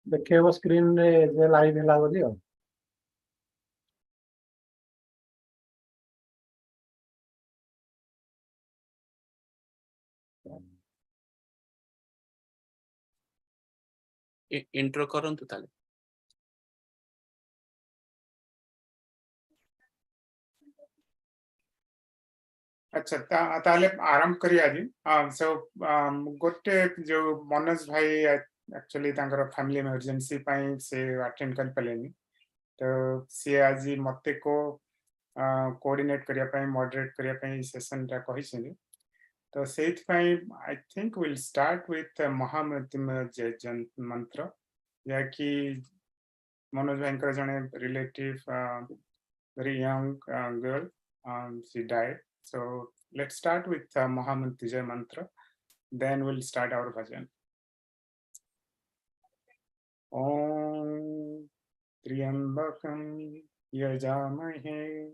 ଦେଖେଇବ ସ୍କ୍ରିନରେ ଯେ ଲାଇଭ୍ ହେଲା ବୋଲି ଆଉ। इंट्रो करंतु ताले। अच्छा ताले आरंभ करिया जी। सो गोटे जो मनोज भाई एक्चुअली तांकर फैमिली इमरजेंसी पाई से अटेंड कर पलेनी, तो सी आज मते को कोऑर्डिनेट करिया पाई मॉडरेट करिया पाई सेशन टा कहि छिनी। तो सेथ पाई I think will start with Mahamrityunjay mantra, या कि मनोज भाई कर जने relative very young girl, she died. So let's start with Mahamrityunjay mantra, then we'll start our bhajan. Om Triambakam Yajamahe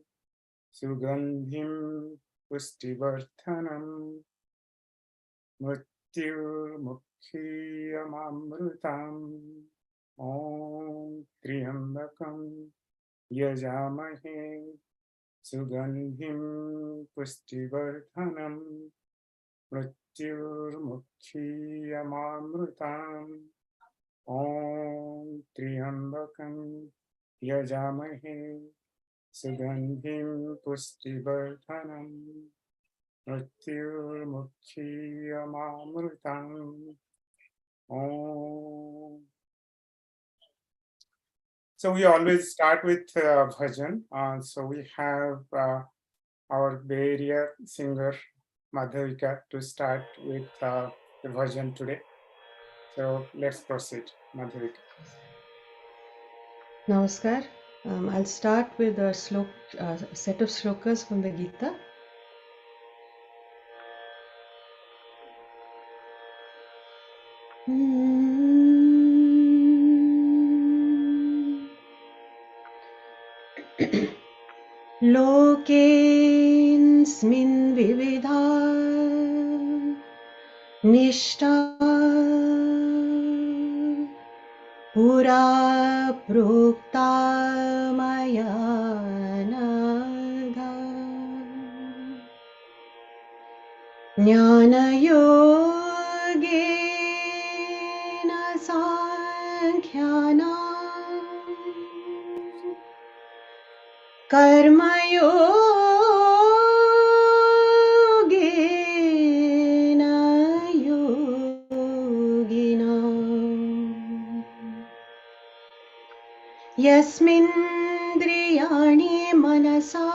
Sugandhim Pustivarthanam Mrityurmukhyamamrutam. Om Triambakam Yajamahe Sugandhim Pustivarthanam Mrityurmukhyamamrutam. Om Triambakam Yajamahe Sugandhim Pustivarthanam Mrityurmukhyamamrutam. Om. So we always start with bhajan. So we have our Bay Area singer Madhavika to start with the bhajan today. So let's proceed, Madhavika. Namaskar. I'll start with a set of shlokas from the Gita. Lokesmin vividha nishta pura prokta maya naga jnana yogena sankhyanam कर्म योगेन योगिना यस्मिन्द्रियाणि मनसा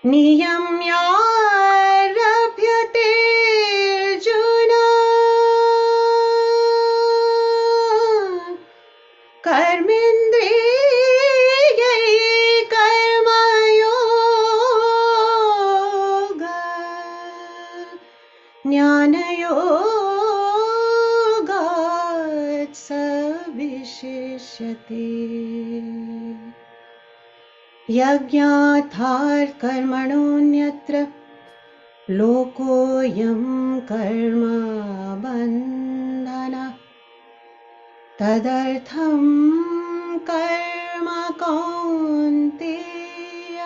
नियम्यारभ्यते अर्जुन ज्ञानयोगात् सविशेष्यते यज्ञार्थात् कर्मणोऽन्यत्र लोकोऽयं कर्म बन्धनः तदर्थं कर्म कौन्तेय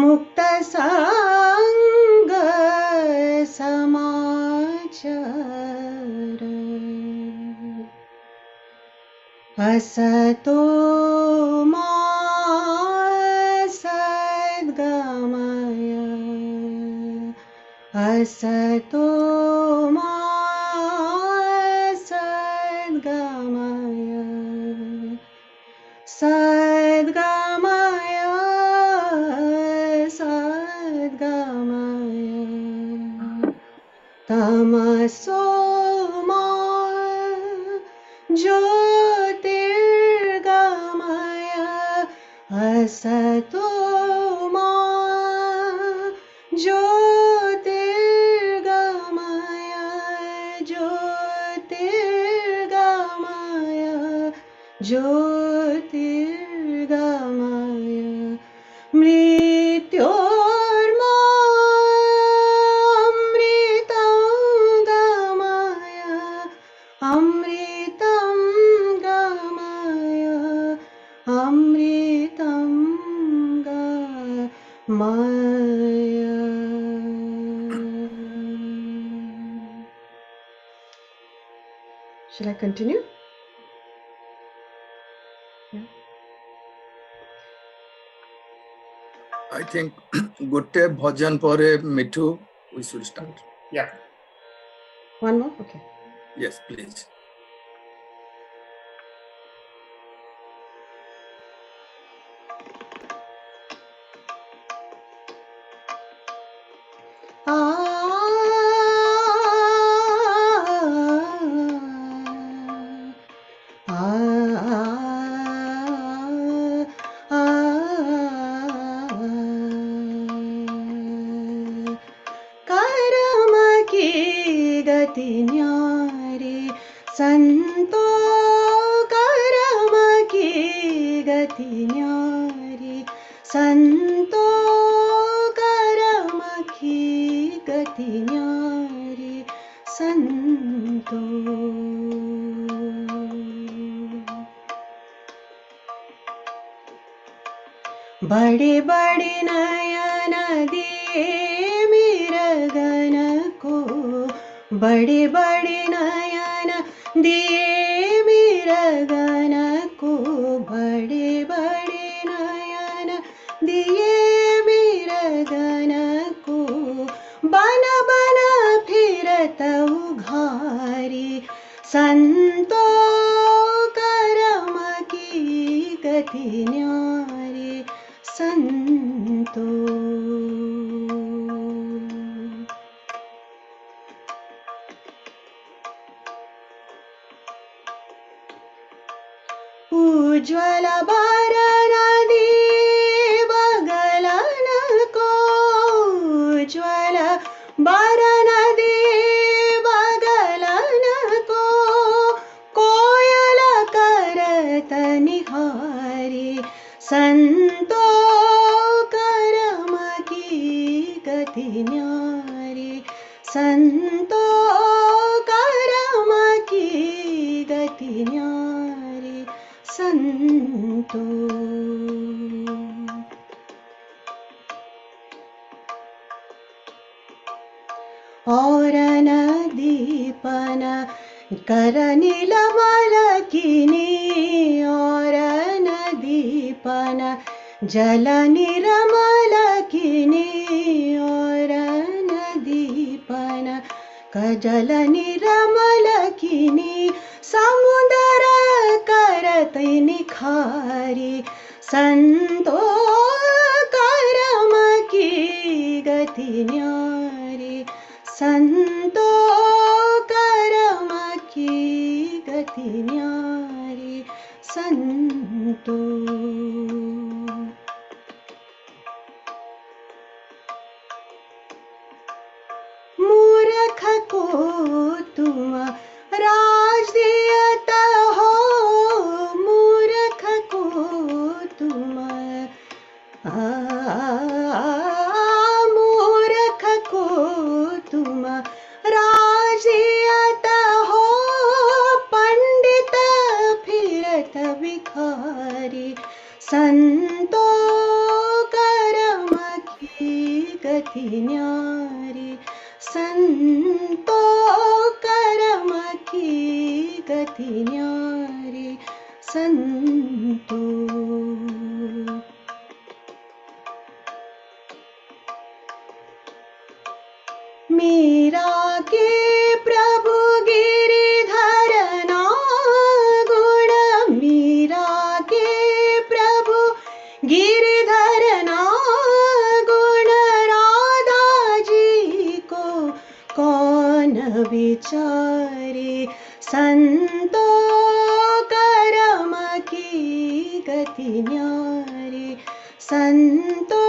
मुक्तसंग समाचार असतो मा सद्गमय असतो मा सद्गमय सद्गमय सद्गमय तमसो मा ज्योतिर्गमय असतो मा ज्योतिर्गमय ज्योतिर्गमय ज्योतिर्गमय मृत्योर्मा अमृतं गमय Maya. Shall I continue? Yeah. I think gote bhajan pore Mithu we should start. Yeah. One more? Okay. Yes, please. कर्म की गति न्यारी संतो कर्म की गति न्यारी संतो कर्म की गति न्यारी संतो बड़े बड़े नयन दिए मिरगन को बड़े बड़े नयन दिए मिरगन को बड़े बड़े नयन दिए मिरगन को बन बन फिरत उघारी संतो कर्म की गति न्यारी संतो उज्ज्वल बरन दिए बगलन को उज्ज्वल बरन दिए बगलन को कोयल करत निहारी संतो कर्म की गति न्यारी संतो कर्म की गति न्यारी संतो और नदीपन कर नीलमलकिनी और नदीपन जल निर्मलकिनी और नदीपन कजल निर्मलकिनी समुदर करत निखारी संतो कर्म की गति न्यारी संतो कर्म की गति न्यारी संतो मूर्ख को तुम राज दियत हो मूर्ख को तुम मूर्ख को तुम राज दियत हो पंडित फिरत भिखारी संतो कर्म की गति न्यारी संतो कर्म की गति न्यारी संतो मीरा के प्रभु गिरिधर गुण मीरा के प्रभु गिरिधर गुण राधा जी को कौन विचारे संतो कर्म की गति न्यारी संतो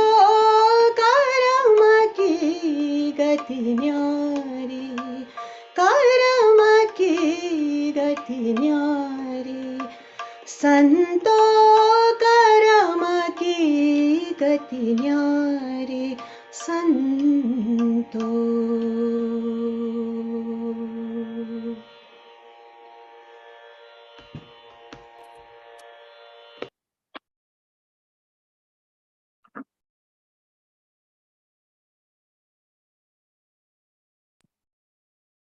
कर्म की गति न्यारी कर्म की गति न्यारी संतो कर्म की गति न्यारी संतो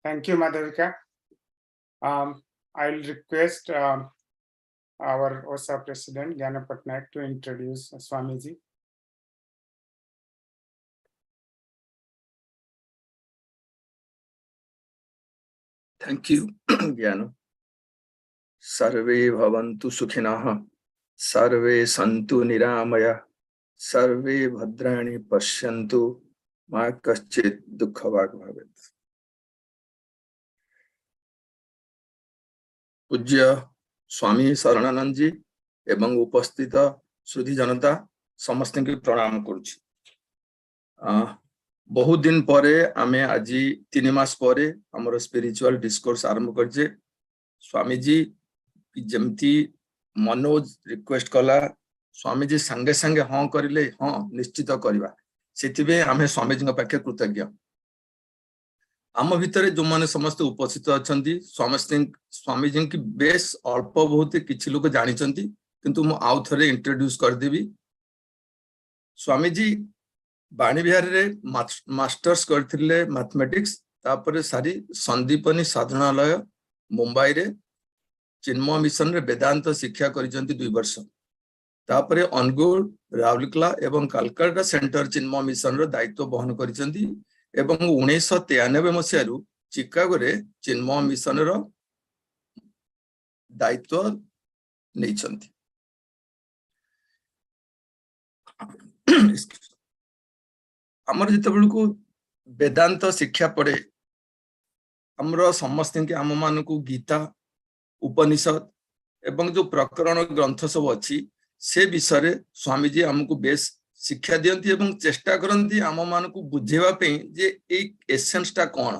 Thank you, Madhavika. I'll request our OSA President, Gyana Patnaik, to introduce Swamiji. Thank you, Gyana. Sarve bhavantu sukhinah, sarve santu niramaya, sarve bhadrani pashyantu, ma kaschit dukkhavag bhavet. पूज्य स्वामी शरणानंद जी एवं उपस्थित श्रुति जनता समस्त के प्रणाम करुछि। बहुत दिन परे आमे आज 3 मास परे हमर स्पिरिचुअल डिस्कोर्स आरंभ करजे। स्वामी जी जमती मनोज रिक्वेस्ट कला, स्वामी जी संगे संगे हाँ करिले, हाँ निश्चित करवा, सेतिबे आमे स्वामी जी पाखे कृतज्ञ। आम भितर जो माने समस्त उपस्थित अछंती स्वामी जी की बेस अल्प बहुत किछि लोक जानिचंती, किंतु मु आउ थरे इंट्रोड्यूस कर देबी। स्वामी जी बाणी बिहार रे मास्टर्स करथिले मैथमेटिक्स, तापरे सारी संदीपनी साधनालय मुंबई रे चिन्मय मिशन रे वेदांत शिक्षा करिचंती 2 वर्ष। तापरे अनुगुल, राउरकेला एवं कलकत्ता सेंटर चिन्मय मिशन रो दायित्व बहन करिचंती एवं 1993 मसियारू चिकागो रे चिन्मय मिशन रो दायित्व नैचंती। हमर जेतेबेल को वेदांत शिक्षा पड़े, हमरो समस्त के आम मान को गीता, उपनिषद एवं जो प्रकरण ग्रंथ सब अच्छी से विषय स्वामी जी हमको बेस शिक्षा दियंती एवं चेष्टा करती आम मान को बुझेवा पे जे एक एसेंस टा कौन।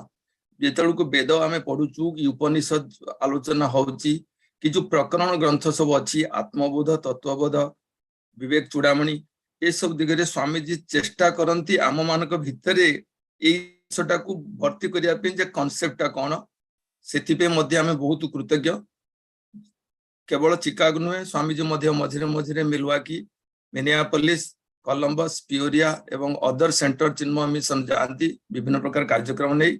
जेतेबेल को वेद आमे पढुचु कि उपनिषद आलोचना होउची कि जो प्रकरण ग्रंथ सब अच्छी आत्मबोध, तत्वबोध, विवेक चूड़ामणि ये सब दिगरे स्वामी जी चेष्टा करती आम मान भितरे एटा को भर्ती करिया पे जे कांसेप्ट कौन, सेतिपे मध्य आमे बहुत कृतज्ञ। केवल चिकागो नुहे, स्वामी जी मध्य मझिरे मझिरे मिलवाकी, मिनियापोलिस, कोलंबस, पियोरिया एवं अदर सेंटर चिन्मय मिशन जानती विभिन्न प्रकार कार्यक्रम नहीं।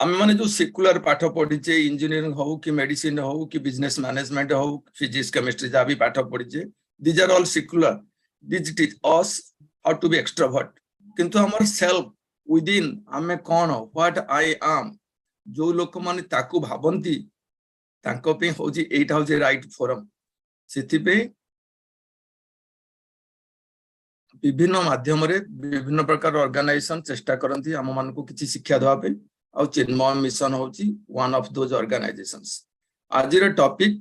आम माने जो सेकुलर पाठ पढ़ीचे, इंजीनियरिंग हो कि मेडिसिन हो कि बिजनेस मैनेजमेंट हो, फिजिक्स केमिस्ट्री जहाँ भी पाठ पढ़ीचे, these are all secular. This teach us how to be extrovert, किंतु हमर सेल्फ विदिन आमे कौन, व्हाट आई एम, जो लोक माने ताकू भाबंती तांको पे होजी एटा होजी राइट फोरम। सेति पे विभिन्न माध्यम रे विभिन्न प्रकार ऑर्गेनाइजेशन चेष्टा करंती हम मान को किछि शिक्षा देवा पे, और चिन्मय मिशन होची वन ऑफ दोज ऑर्गेनाइजेशंस। आज रे टॉपिक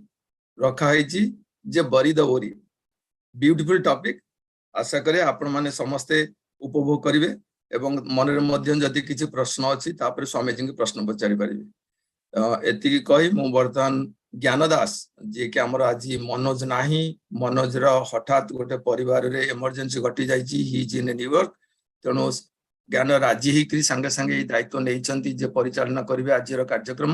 रखा है जे बरी द ओरी, ब्यूटीफुल टॉपिक। आशा करे आपण माने समस्ते उपभोग करिवे एवं मन रे मध्य जदि किछि प्रश्न अछि तापर स्वामी जी के प्रश्न पचारि परिवे। एति कहि मु वर्तमान ज्ञानदास जे कि हमर आज मनोज नाही, मनोज रो हठात गोटे परिवार रे इमरजेंसी घटी जाईची, ही इज इन न्यूयॉर्क, तेणु ज्ञान राजी ही संगे संगे दायित्व नैचंती जे परिचालना करिवे आज रो कार्यक्रम।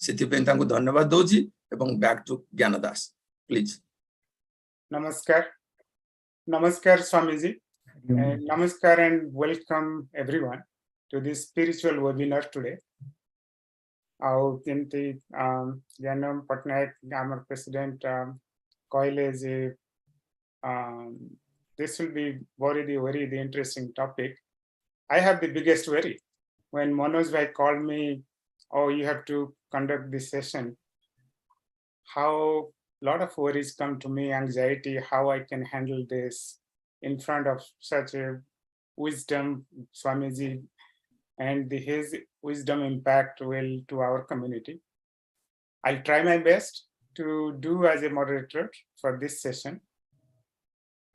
सेति पे तांको धन्यवाद दोजी एवं back to Gyandas please. Namaskar. Namaskar, Swamiji. Namaskar and welcome everyone to this spiritual webinar today. Our Gyana Patnaik, our president, Koile ji, this will be very interesting topic. I have the biggest worry. When Manoj bhai called me, oh, you have to conduct this session, how lot of worries come to me, anxiety, how I can handle this in front of such a wisdom, Swamiji, and his wisdom impact will to our community. I'll try my best to do as a moderator for this session.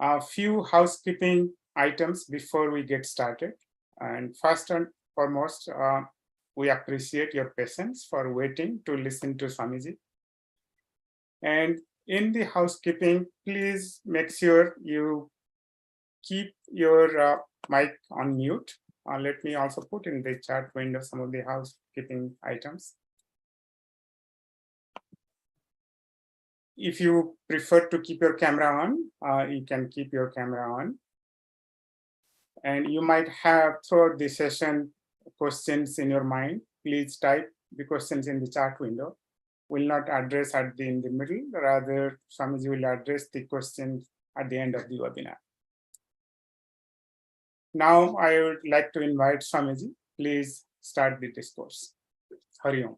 A few housekeeping items before we get started. And first and foremost, we appreciate your patience for waiting to listen to Swamiji. And in the housekeeping, please make sure you keep your mic on mute. Let me also put in the chat window some of the housekeeping items. If you prefer to keep your camera on, you can keep your camera on. And you might have throughout the session questions in your mind, please type the questions in the chat window. We'll not address in the middle, rather Swamiji will address the questions at the end of the webinar. Now I would like to invite Swamiji. Please start the discourse. Hari Om.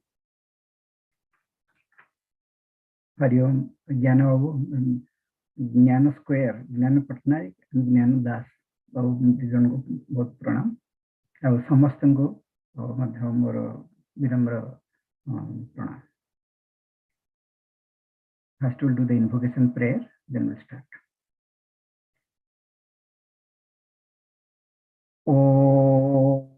Hari Om, Jnana Babu, Jnana Square, Jnana Patnaik, and Jnana Das. बहुत प्रणाम और समस्त को मोर विनम्र प्रणाम. First we'll do the invocation prayer, then we'll start. Oh.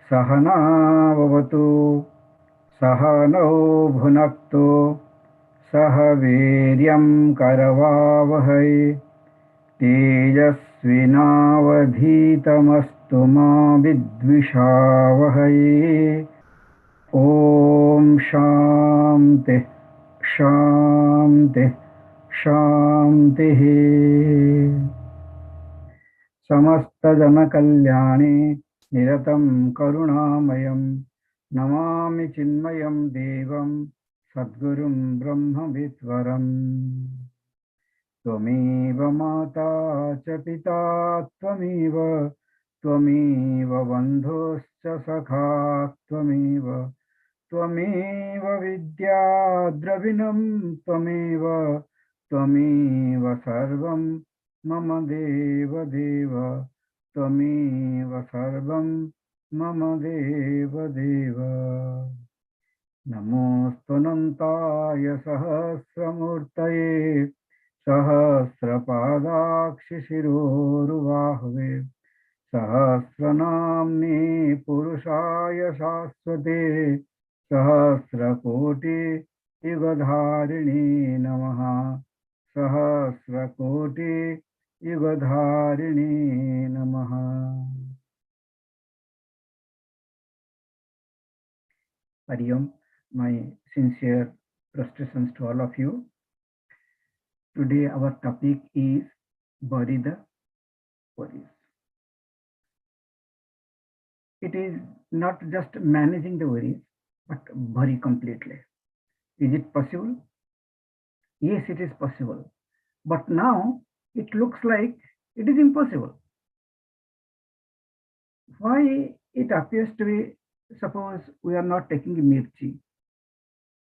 सहना भवतु सहनौ भुनक्तु सह वीर्यं करवावहै तेजस्विनावधीतमस्तु मा विद्विषावहै. ॐ शान्ति शान्ति शान्तिः. समस्तजनकल्याणे निरतं करुणामयं नमामि चिन्मयं देवं सद्गुरुं ब्रह्मविद्वरम्. त्वमेव माता च पिता त्वमेव बन्धुश्च सखा त्वमेव विद्या द्रविणं त्वमेव सर्वं मम देव त्वमेव सर्वं मम देव. नमोऽस्तुनन्ताय सहस्रमूर्तये सहस्रपादाक्षिशिरोरुबाहवे सहस्रनाम्ने पुरुषाय शाश्वते सहस्रकोटियुगधारिणे नमः. सहस्रकोटियुगधारिणे नमः. Hari Om, my sincere prostrations to all of you. Today our topic is bury the worries. It is not just managing the worries, but bury completely. Is it possible? Yes, it is possible. But now it looks like it is impossible. Why it appears to be? Suppose we are not taking mirchi,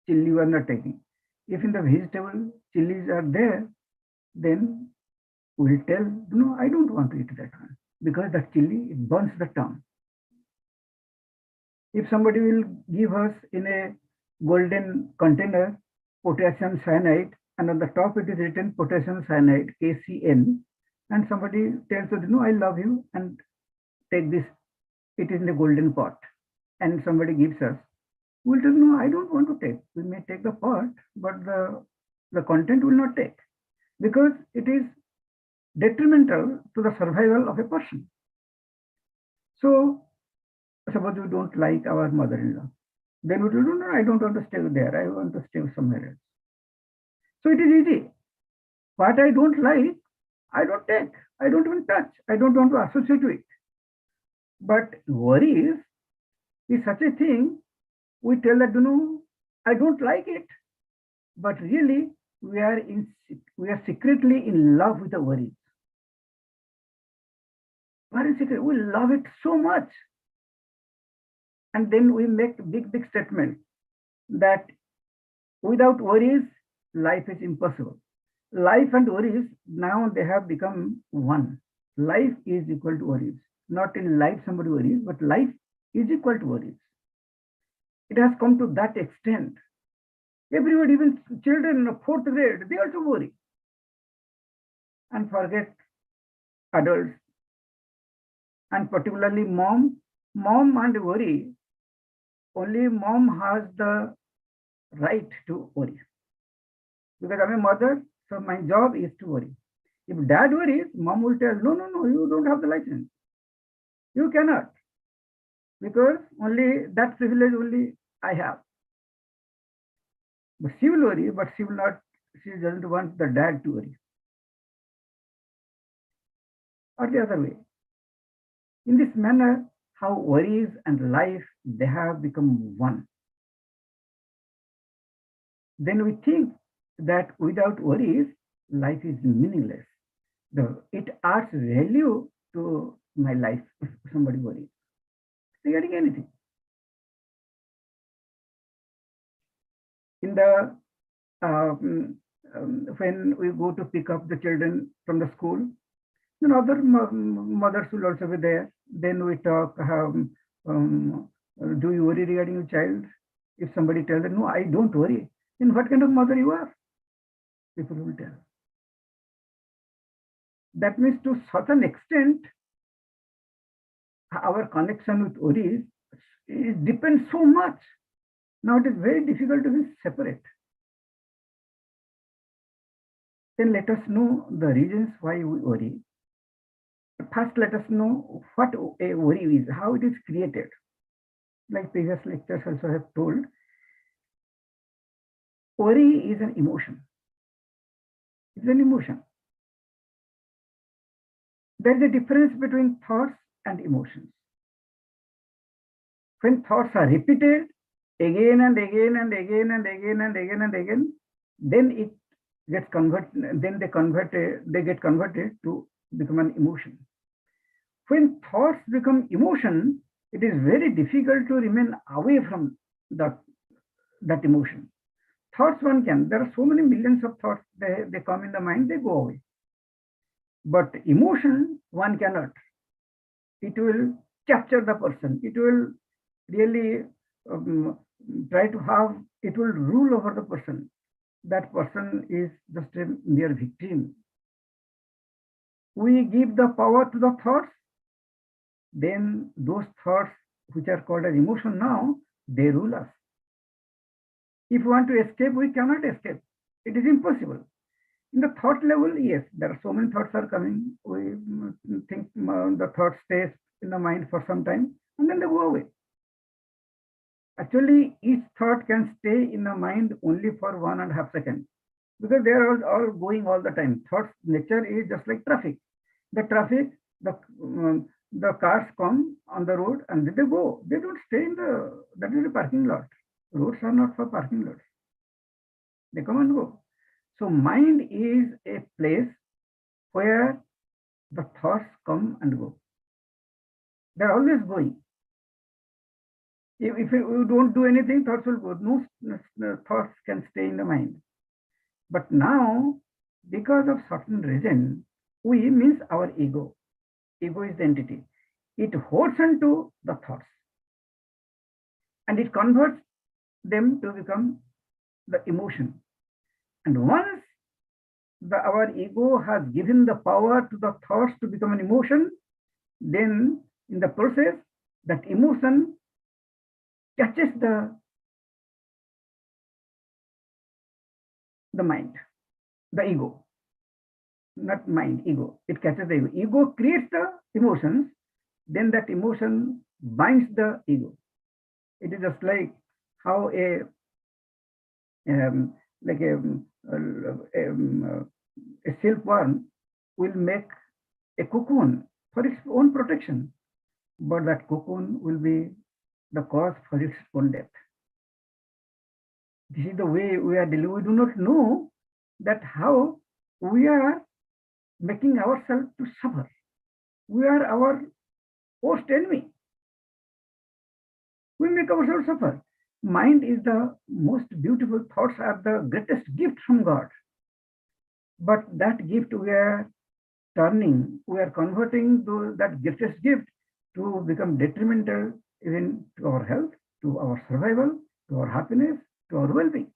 chilli we are not taking. If in the vegetable chilies are there, then we will tell, no, I don't want to eat that one because that chili, it burns the tongue. If somebody will give us in a golden container potassium cyanide, and on the top it is written potassium cyanide, KCN, and somebody tells us, no, I love you, and take this, it is in a golden pot, and somebody gives us, we will tell, no, I don't want to take. We may take the pot, but the content will not take, because it is detrimental to the survival of a person. So, suppose we don't like our mother-in-law, then we will do, no, I don't want to stay there, I want to stay somewhere else. So it is easy. What I don't like, I don't take, I don't even touch, I don't want to associate with. But worries is such a thing, we tell that, no, I don't like it, but really we are secretly in love with the worries. Very secret, we love it so much. And then we make big statement that without worries, life is impossible. Life and worries, now they have become one. Life is equal to worries. Not in life somebody worries, but life is equal to worries. It has come to that extent. Everybody, even children in 4th grade, they also worry and forget adults, and particularly mom and worry. Only mom has the right to worry, because I'm a mother, so my job is to worry. If dad worries, mom will tell, no, you don't have the license. You cannot, because only that privilege only I have. But she will worry, but she will not, she doesn't want the dad to worry. Or the other way. In this manner, how worries and life, they have become one. Then we think that without worries, life is meaningless. It adds value to my life if somebody worries regarding anything. In the when we go to pick up the children from the school, then other mothers will also be there. Then we talk, do you worry regarding your child? If somebody tells them, no, I don't worry, then what kind of mother you are? People will tell. That means to such an extent, our connection with worries depends so much. Now it is very difficult to be separate. Then let us know the reasons why we worry. First, let us know what a worry is, how it is created. Like previous lectures also have told, worry is an emotion. It's an emotion. There is a difference between thoughts and emotions. When thoughts are repeated again and again and again and again and again and again, then it gets converted. Then they get converted to become an emotion. When thoughts become emotion, it is very difficult to remain away from that emotion. Thoughts one can. There are so many millions of thoughts. They come in the mind. They go away. But emotion one cannot. It will capture the person. It will really try to have. It will rule over the person. That person is just a mere victim. We give the power to the thoughts. Then those thoughts which are called as emotion now, they rule us. If we want to escape, we cannot escape. It is impossible. In the thought level, yes, there are so many thoughts are coming. We think the thought stays in the mind for some time and then they go away. Actually, each thought can stay in the mind only for 1.5 seconds because they are all going all the time. Thoughts nature is just like traffic. The traffic, the cars come on the road and they go. They don't stay in that is a parking lot. Roads are not for parking lots. They come and go. So mind is a place where the thoughts come and go. They're always going. If you don't do anything, thoughts will go. No thoughts can stay in the mind. But now, because of certain reason, we means our ego. Ego is the entity. It holds on to the thoughts. And it converts them to become the emotion. And once our ego has given the power to the thoughts to become an emotion, then in the process, that emotion catches the mind, the ego, not mind, ego. It catches the ego. Ego creates the emotions, then that emotion binds the ego. It is just like how a silkworm will make a cocoon for its own protection, but that cocoon will be the cause for its own death. This is the way we are dealing. We do not know that how we are making ourselves to suffer. We are our worst enemy. We make ourselves suffer. Mind is the most beautiful. Thoughts are the greatest gift from God. But that gift we are turning, we are converting that greatest gift to become detrimental even to our health to our survival, to our happiness, to our well-being.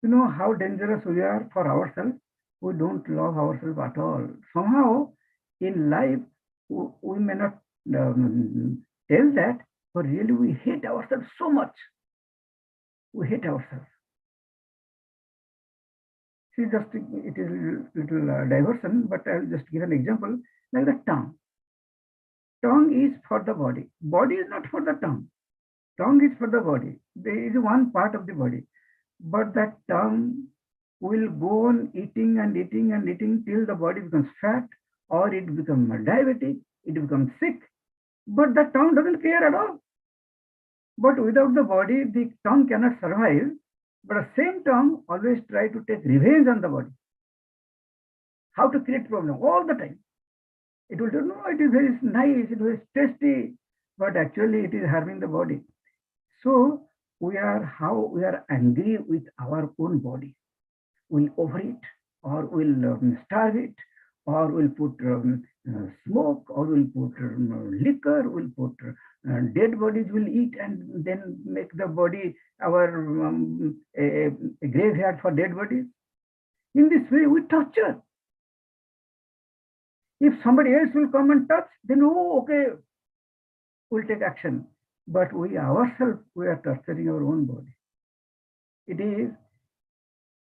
You know how dangerous we are for ourselves. We don't love ourselves at all. Somehow in life, we may not tell that, but really we hate ourselves so much. We hate ourselves. See, just it is a little diversion, but I'll just give an example, like the tongue. Tongue is for the body. Body is not for the tongue. Tongue is for the body. There is one part of the body. But that tongue will go on eating and eating and eating till the body becomes fat, or it becomes diabetic, it becomes sick. But the tongue doesn't care at all. But without the body, the tongue cannot survive. But the same tongue always try to take revenge on the body. How to create problem all the time. It will do, no, it is very nice, it is tasty, but actually it is harming the body. So we are angry with our own body. We'll overeat, or we'll starve it, or we'll put smoke, or we'll put liquor, we'll put dead bodies we'll eat, and then make the body our a graveyard for dead bodies. In this way, we torture. If somebody else will come and touch, then oh, okay, we'll take action. But we ourselves, we are torturing our own body. It is,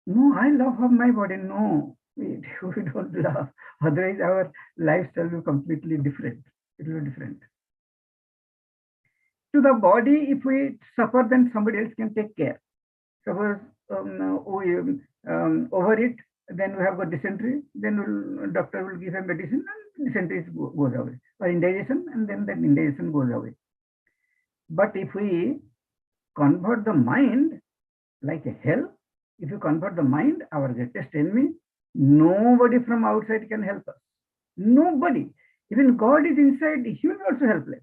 no, I love my body. No, we don't love. Otherwise, our lifestyle will be completely different. It will be different. To the body, if we suffer, then somebody else can take care. Suppose we overeat, then we have got dysentery, then doctor will give a medicine and dysentery goes away. Or indigestion, and then that indigestion goes away. But if we convert the mind like a hell, if you convert the mind, our greatest enemy, nobody from outside can help us. Nobody. Even God is inside, he will be also helpless.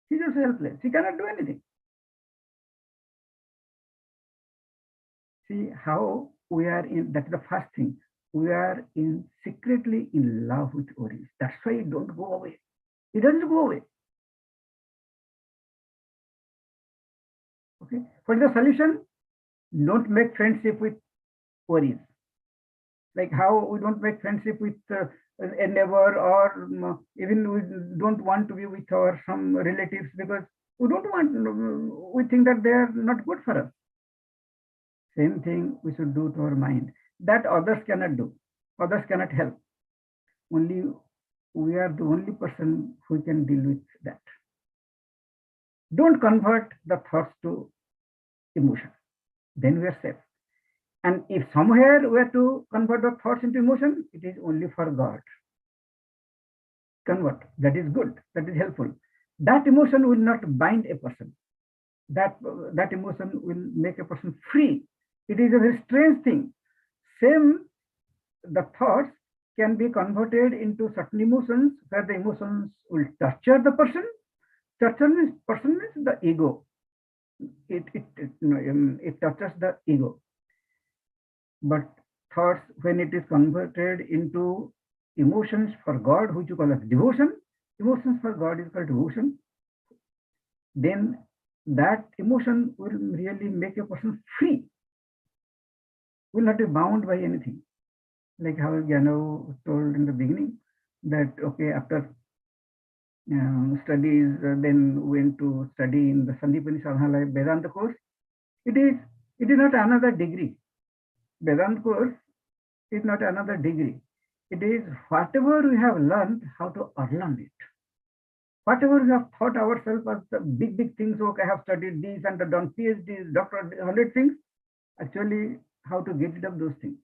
He is also helpless. He cannot do anything. See how we are in, that's the first thing. We are secretly in love with worries. That's why it don't go away. It doesn't go away. Okay. What is the solution? Don't make friendship with worries. Like how we don't make friendship with a neighbor, or even we don't want to be with our some relatives because we don't want, we think that they are not good for us. Same thing we should do to our mind. That others cannot do. Others cannot help. Only we are the only person who can deal with that. Don't convert the thoughts to emotion. Then we are safe. And if somewhere we are to convert the thoughts into emotion, it is only for God. Convert. That is good. That is helpful. That emotion will not bind a person. That emotion will make a person free. It is a very strange thing. Same, the thoughts can be converted into certain emotions where the emotions will torture the person. Torture means person means the ego. It touches the ego. But thoughts, when it is converted into emotions for God, which you call as devotion, emotions for God is called devotion, then that emotion will really make a person free, will not be bound by anything. Like how Gyano told in the beginning that, okay, after studies, then went to study in the Sandipani Sadhana Vedanta course. It is not another degree. Vedanta course is not another degree. It is whatever we have learned, how to unlearn it. Whatever we have thought ourselves as the big things, okay, I have studied this and done PhDs, doctorate, 100 things, actually how to get rid of those things.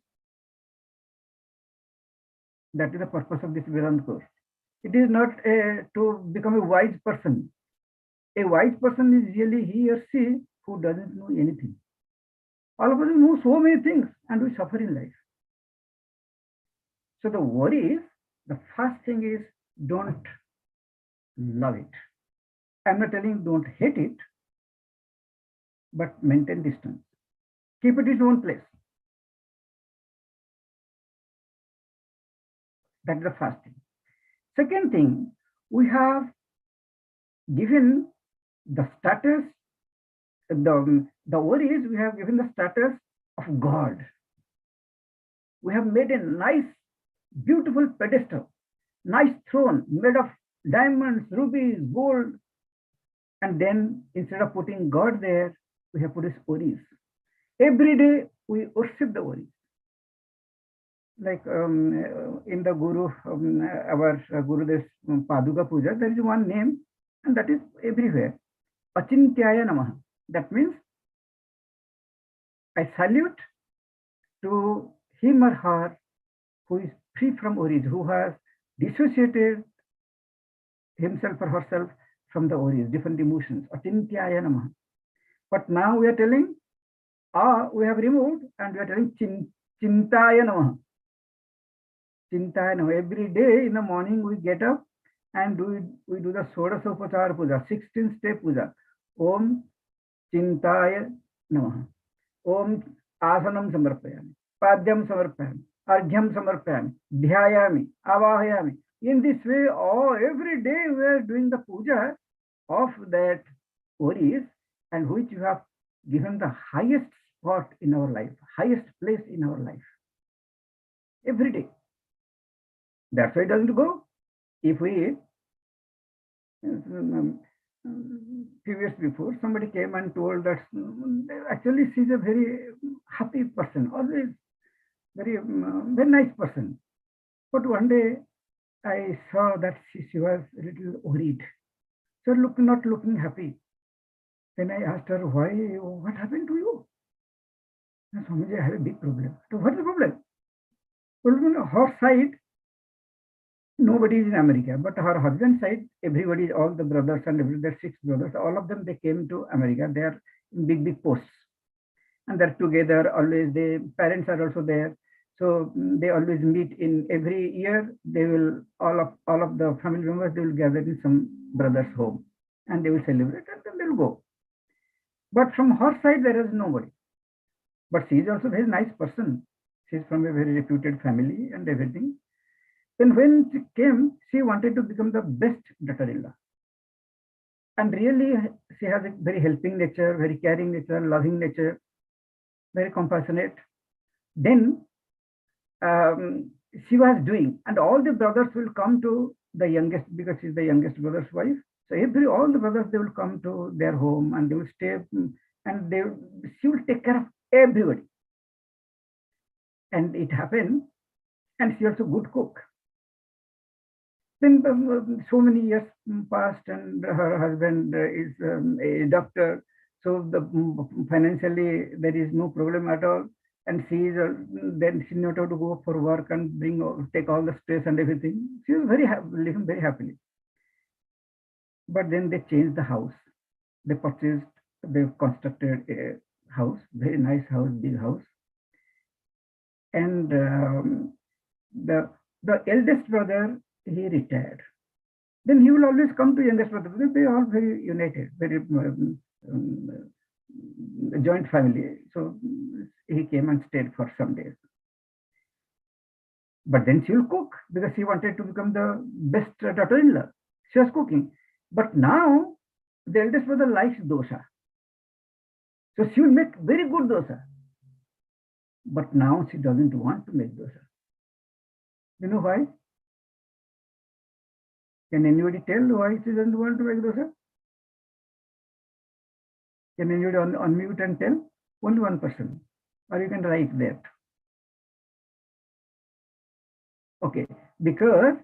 That is the purpose of this Vedanta course. It is not to become a wise person. A wise person is really he or she who doesn't know anything. All of us know so many things and we suffer in life. So the worry is, the first thing is don't love it. I'm not telling don't hate it, but maintain distance. Keep it in its own place. That's the first thing. Second thing, we have given the status, the worries, we have given the status of God. We have made a nice, beautiful pedestal, nice throne made of diamonds, rubies, gold. And then instead of putting God there, we have put his worries. Every day we worship the worries. Like in the Guru, our Gurudev's Paduka Puja, there is one name, and that is everywhere. Achintyaya Namaha. That means I salute to him or her who is free from worries, who has dissociated himself or herself from the worries, different emotions. Achintyaya Namaha. But now we are telling, we have removed, and we are telling Chintaya Namaha. Chintaya Namaha. Every day in the morning we get up and we do the Sodasopachara Puja, 16-step puja. Om Chintaya Namaha. Om Asanam Samarpayami. Padyam Samarpayami. Argyam Samarpayami. Dhyayami. Avahayami. In this way, every day we are doing the puja of that worries, and which you have given the highest spot in our life, highest place in our life. Every day. That's why it doesn't go. If we, few years before, somebody came and told that actually she's a very happy person, always very nice person. But one day I saw that she was a little worried. So not looking happy. Then I asked her, why, what happened to you? And Swamiji, I have a big problem. So what is the problem? Well, her side, nobody is in America, but her husband's side, everybody, all the brothers and everybody, there are 6 brothers, all of them, they came to America. They are in big posts. And they're together always. The parents are also there. So they always meet in every year. They will, all of the family members, they will gather in some brother's home and they will celebrate and then they'll go. But from her side, there is nobody. But she is also a very nice person. She's from a very reputed family and everything. Then when she came, she wanted to become the best daughter-in-law. And really, she has a very helping nature, very caring nature, loving nature, very compassionate. Then she was doing, and all the brothers will come to the youngest, because she's the youngest brother's wife. So all the brothers, they will come to their home and they will stay, and she will take care of everybody. And it happened, and she also good cook. Then so many years passed, and her husband is a doctor. So financially there is no problem at all. And she is then she knew how to go for work and take all the stress and everything. She was living very happily. But then they changed the house. They constructed a house, very nice house, big house. And the eldest brother, he retired. Then he will always come to youngest brother because they are all very united, very joint family. So he came and stayed for some days. But then she will cook because she wanted to become the best daughter-in-law. She was cooking. But now the eldest brother likes dosa. So she will make very good dosa. But now she doesn't want to make dosa. You know why? Can anybody tell why she doesn't want to make dosa? Can anybody unmute and tell? Only one person. Or you can write that. Okay, because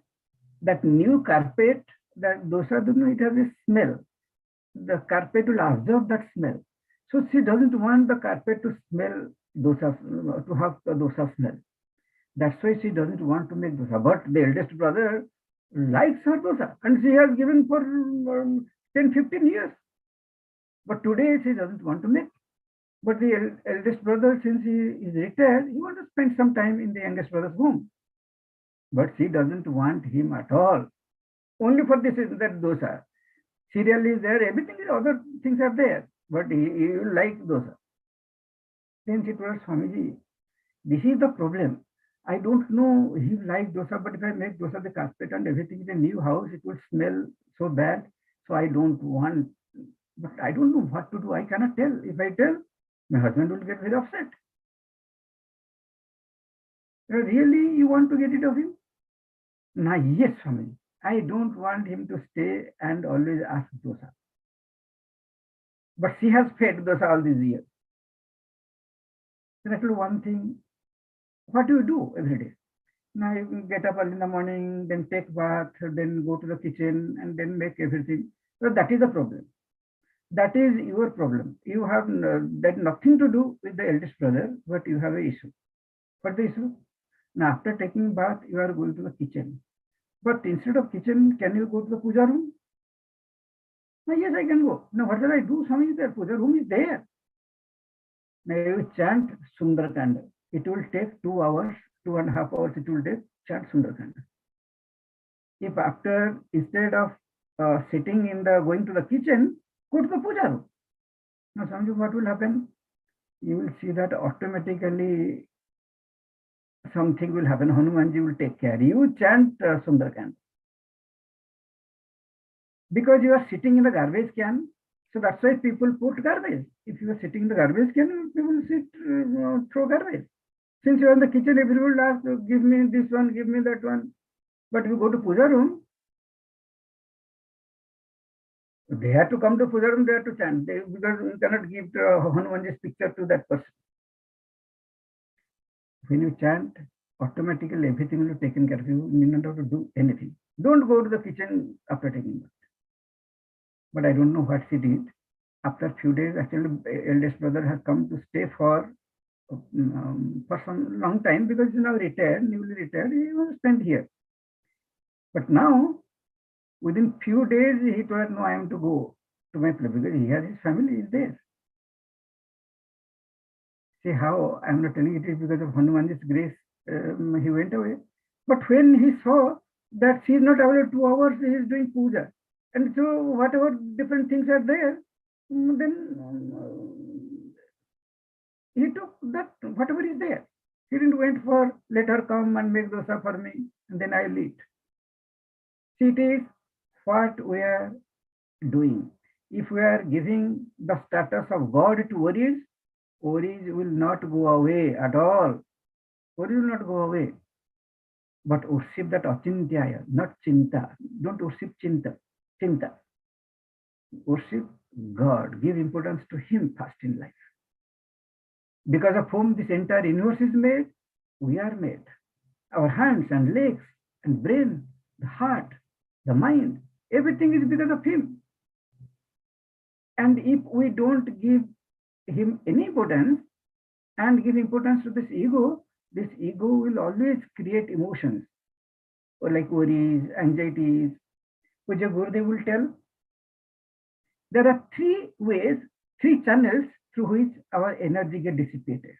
that new carpet, that dosa, it has a smell. The carpet will absorb that smell. So she doesn't want the carpet to smell dosa, to have the dosa smell. That's why she doesn't want to make dosa. But the eldest brother likes her dosa, and she has given for 10-15 years. But today she doesn't want to make. But the eldest brother, since he is retired, he wants to spend some time in the youngest brother's home. But she doesn't want him at all. Only for this is that dosa. Cereal is there, everything is, other things are there. But he will like dosa. Then she told Swamiji, this is the problem. I don't know, he likes dosa, but if I make dosa, the carpet and everything in a new house, it will smell so bad. So I don't want but I don't know what to do. I cannot tell. If I tell, my husband will get very upset. Really, you want to get rid of him? Nah, yes, family. I don't want him to stay and always ask dosa. But she has fed dosa all these years. That's one thing. What do you do every day? Now you get up early in the morning, then take bath, then go to the kitchen, and then make everything. So that is the problem. That is your problem. You have that nothing to do with the eldest brother, but you have an issue. What the issue? Now after taking bath, you are going to the kitchen. But instead of kitchen, can you go to the puja room? Now, yes, I can go. Now what shall I do? Swami is there. Puja room is there. Now you chant Sundarakanda. It will take 2 hours, 2.5 hours. It will take chant Sundarakanda. If after, instead of sitting in the going to the kitchen, go to the puja room. Now, Swamiji, what will happen? You will see that automatically something will happen. Hanumanji will take care. You chant Sundarakanda. Because you are sitting in the garbage can, so that's why people put garbage. If you are sitting in the garbage can, people sit, throw garbage. Since you are in the kitchen, everyone will ask, give me this one, give me that one. But if you go to puja room, they have to come to puja room, they have to chant, because you cannot give Hanumanji's picture to that person. When you chant, automatically everything will be taken care of. You need not have to do anything. Don't go to the kitchen after taking bath. But I don't know what she did. After a few days, actually, eldest brother has come to stay for some long time, because he's now retired, newly retired. He was spent here. But now, within few days, he told, no, I am to go to my place, because he has his family is there. See how I am not telling it is because of Hanumanji's grace, he went away. But when he saw that she is not available 2 hours, he is doing puja. And so whatever different things are there, then he took that, whatever is there. He didn't wait for, let her come and make dosa for me, and then I'll eat. See, it is what we are doing. If we are giving the status of God to worries, worries will not go away at all. Worries will not go away. But worship that achintyaya, not chinta. Don't worship chinta. Worship God. Give importance to Him first in life. Because of whom this entire universe is made, we are made. Our hands and legs and brain, the heart, the mind, everything is because of Him. And if we don't give Him any importance and give importance to this ego will always create emotions, or like worries, anxieties, which a Gurudev will tell. There are 3 ways, 3 channels through which our energy gets dissipated.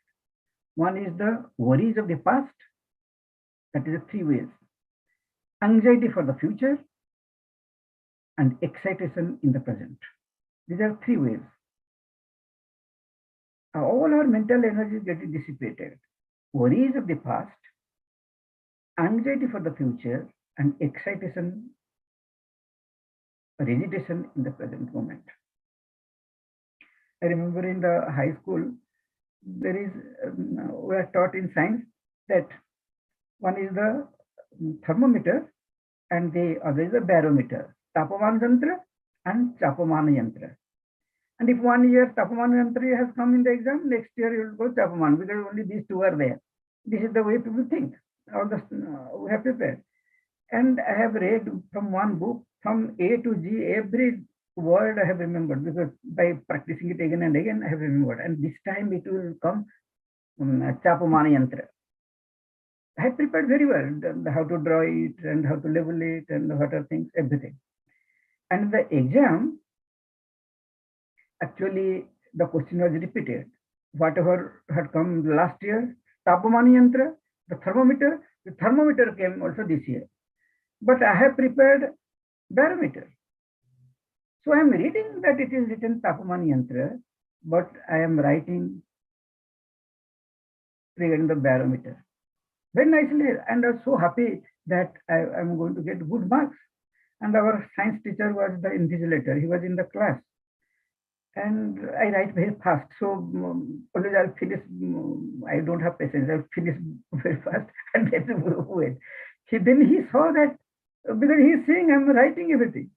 One is the worries of the past. That is the 3 ways. Anxiety for the future and excitation in the present. These are 3 ways. All our mental energy is getting dissipated. Worries of the past, anxiety for the future, and excitation, agitation in the present moment. I remember in the high school, there is, we are taught in science that one is the thermometer and the other is the barometer, Tapaman Yantra and Chapamana Yantra. And if 1 year Tapaman Yantra has come in the exam, next year you will go Chapaman, because only these 2 are there. This is the way people think. All the we have prepared. And I have read from one book, from A to G, every word I have remembered, because by practicing it again and again, I have remembered. And this time it will come Chapamana Yantra. I have prepared very well, how to draw it and how to label it and what are things, everything. And the exam, actually, the question was repeated. Whatever had come last year, Tapamana Yantra, the thermometer came also this year. But I have prepared barometer. So I am reading that it is written Tapamana Yantra, but I am writing regarding the barometer. Very nicely, and I was so happy that I am going to get good marks. And our science teacher was the invigilator. He was in the class. and I write very fast. So always I'll finish. I don't have patience. I'll finish very fast and then wait. Then he saw that because he's saying I'm writing everything.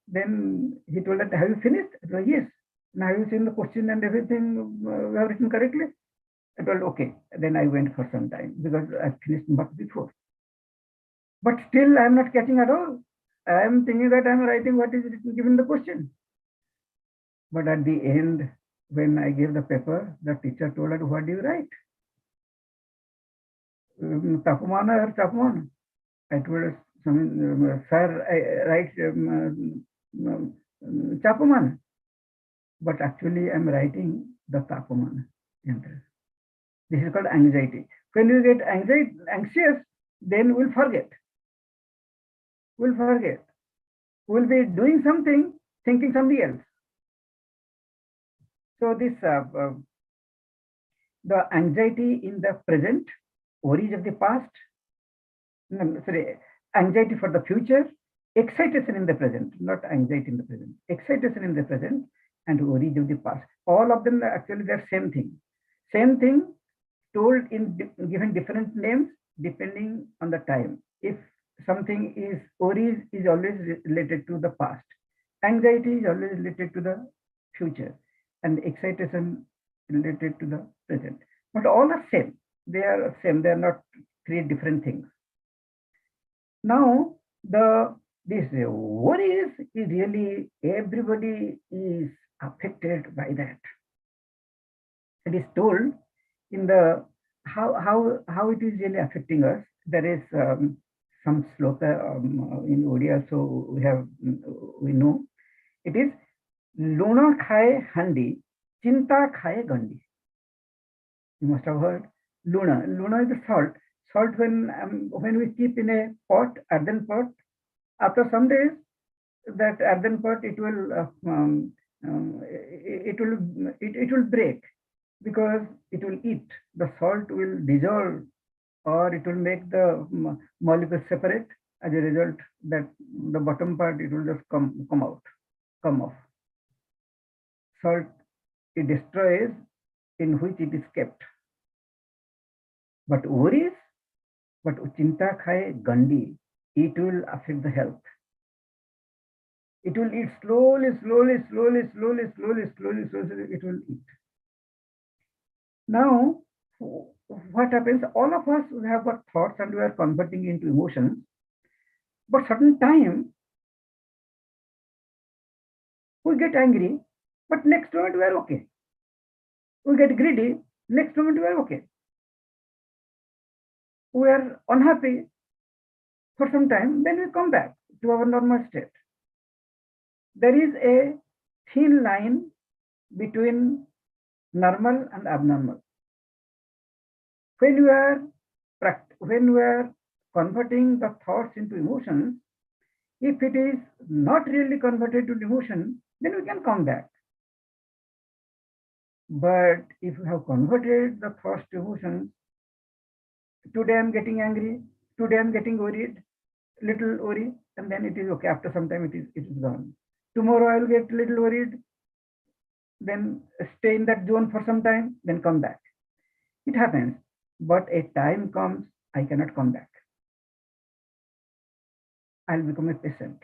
Then he told that, have you finished? I told, yes. Now have you seen the question and everything we have written correctly? I told, okay. Then I went for some time because I finished much before. But still I'm not catching at all. I am thinking that I'm writing what is written given the question. But at the end, when I gave the paper, the teacher told her, what do you write? Tapumana or Tapumana? I told her, sir, I write Tapumana. But actually, I'm writing the Tapumana. This is called anxiety. When you get anxious, then we'll forget. We'll forget. We'll be doing something, thinking something else. So this the anxiety in the present, worries of the past, anxiety for the future, excitation in the present, not anxiety in the present, excitation in the present, and worries of the past. All of them actually they're same thing. Same thing told in given different names depending on the time. If something is worries is always related to the past, anxiety is always related to the future, and excitation related to the present. But all are same. They are same. They are not three different things. Now this worries is really everybody is affected by that. It is told in the how it is really affecting us. There is some sloka in Odia, so we know it is Luna khaye handi, chinta khaye gandi. You must have heard Luna. Luna is the salt. Salt when we keep in a pot, earthen pot, after some days that earthen pot it will break because it will eat. The salt will dissolve or it will make the molecules separate. As a result, that the bottom part it will just come off. Salt it destroys in which it is kept. But worries, but chinta khaye gandi, it will affect the health. It will eat slowly, it will eat. Now, what happens? All of us have got thoughts and we are converting into emotions. But certain time, we get angry, but next moment we are okay. We get greedy, next moment we are okay. We are unhappy for some time, then we come back to our normal state. There is a thin line between normal and abnormal. When we are converting the thoughts into emotions, if it is not really converted to emotion, then we can come back. But if you have converted the thoughts to emotions, today I'm getting angry, today I'm getting worried, little worry, and then it is okay. After some time it is gone. Tomorrow I will get little worried, then stay in that zone for some time, then come back. It happens, but a time comes, I cannot come back. I'll become a patient.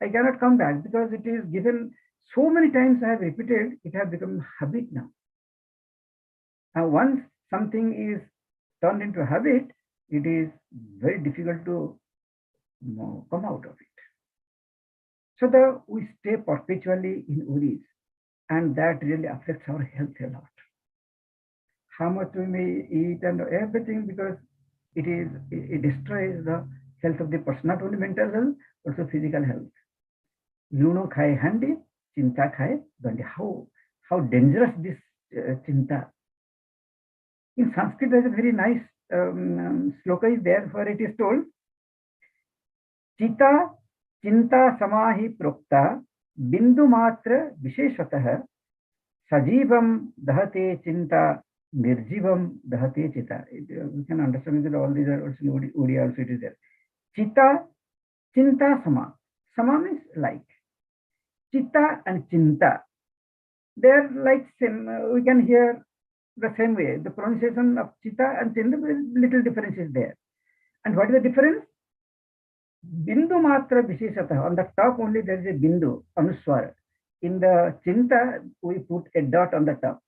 I cannot come back because it is given so many times I have repeated, it has become habit now. Now once something is turned into a habit, it is very difficult to come out of it. So we stay perpetually in worries, and that really affects our health a lot. How much we may eat and everything, because it destroys the health of the person, not only mental health, also physical health. Luno khaye handi, chinta khaye gandi. How dangerous this chinta. In Sanskrit, there is a very nice sloka is there where it is told, Chita Chinta Samahi Prokta Bindu Matra Visheshatah Sajivam Dahate Chinta Nirjivam Dahate Chita. We can understand that all these are also in Odia also it is there. Chita Chinta Sama. Sama means like. Chitta and Chinta. They are like same, we can hear the same way. The pronunciation of Chitta and Chinta, little difference is there. And what is the difference? Bindu matra visheshata. On the top only there is a bindu, anuswara. In the Chinta, we put a dot on the top.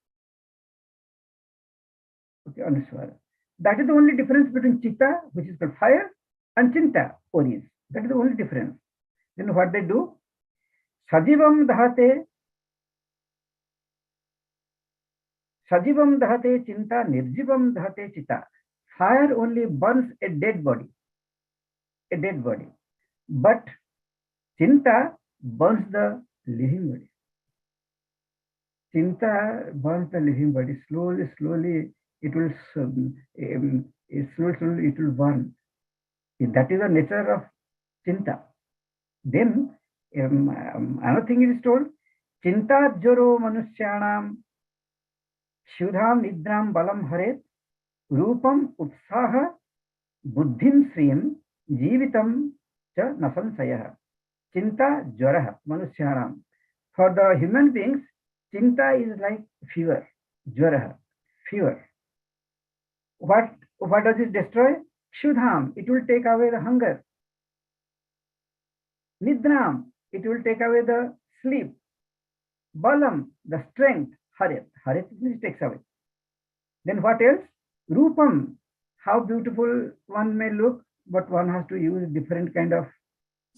Okay, anuswara. That is the only difference between Chitta, which is called fire, and Chinta, oris. That is the only difference. Then what they do? Sajivam dahate chinta, nirjivam dahate chitta. Fire only burns a dead body. But Chinta burns the living body. Chinta burns the living body. Slowly it will burn. That is the nature of Chinta. Then another thing is told, Chinta joro manushyanam shudham nidram balam haret rupam utsaha buddhim sriyam jivitam cha nasansayah. Chinta jwaraha manushyanam. For the human beings, Chinta is like fever, jwaraha, fever. What does it destroy? Shudham, it will take away the hunger. Nidram, it will take away the sleep. Balam, the strength. Haret means takes away. Then what else? Rupam, how beautiful one may look, but one has to use different kind of,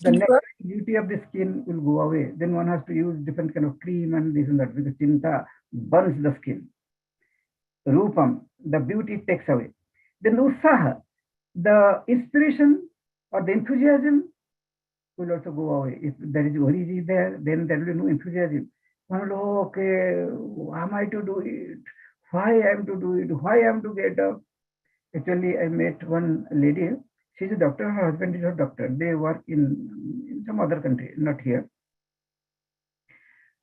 the natural beauty of the skin will go away. Then one has to use different kind of cream and this and that, because Chinta burns the skin. Rupam, the beauty takes away. Then Usaha, the inspiration or the enthusiasm will also go away. If there is origin there, then there will be no enthusiasm. One will, okay, how am I to do it? Why I am to do it? Why I am to get up? Actually, I met one lady. She's a doctor. Her husband is a doctor. They work in some other country, not here.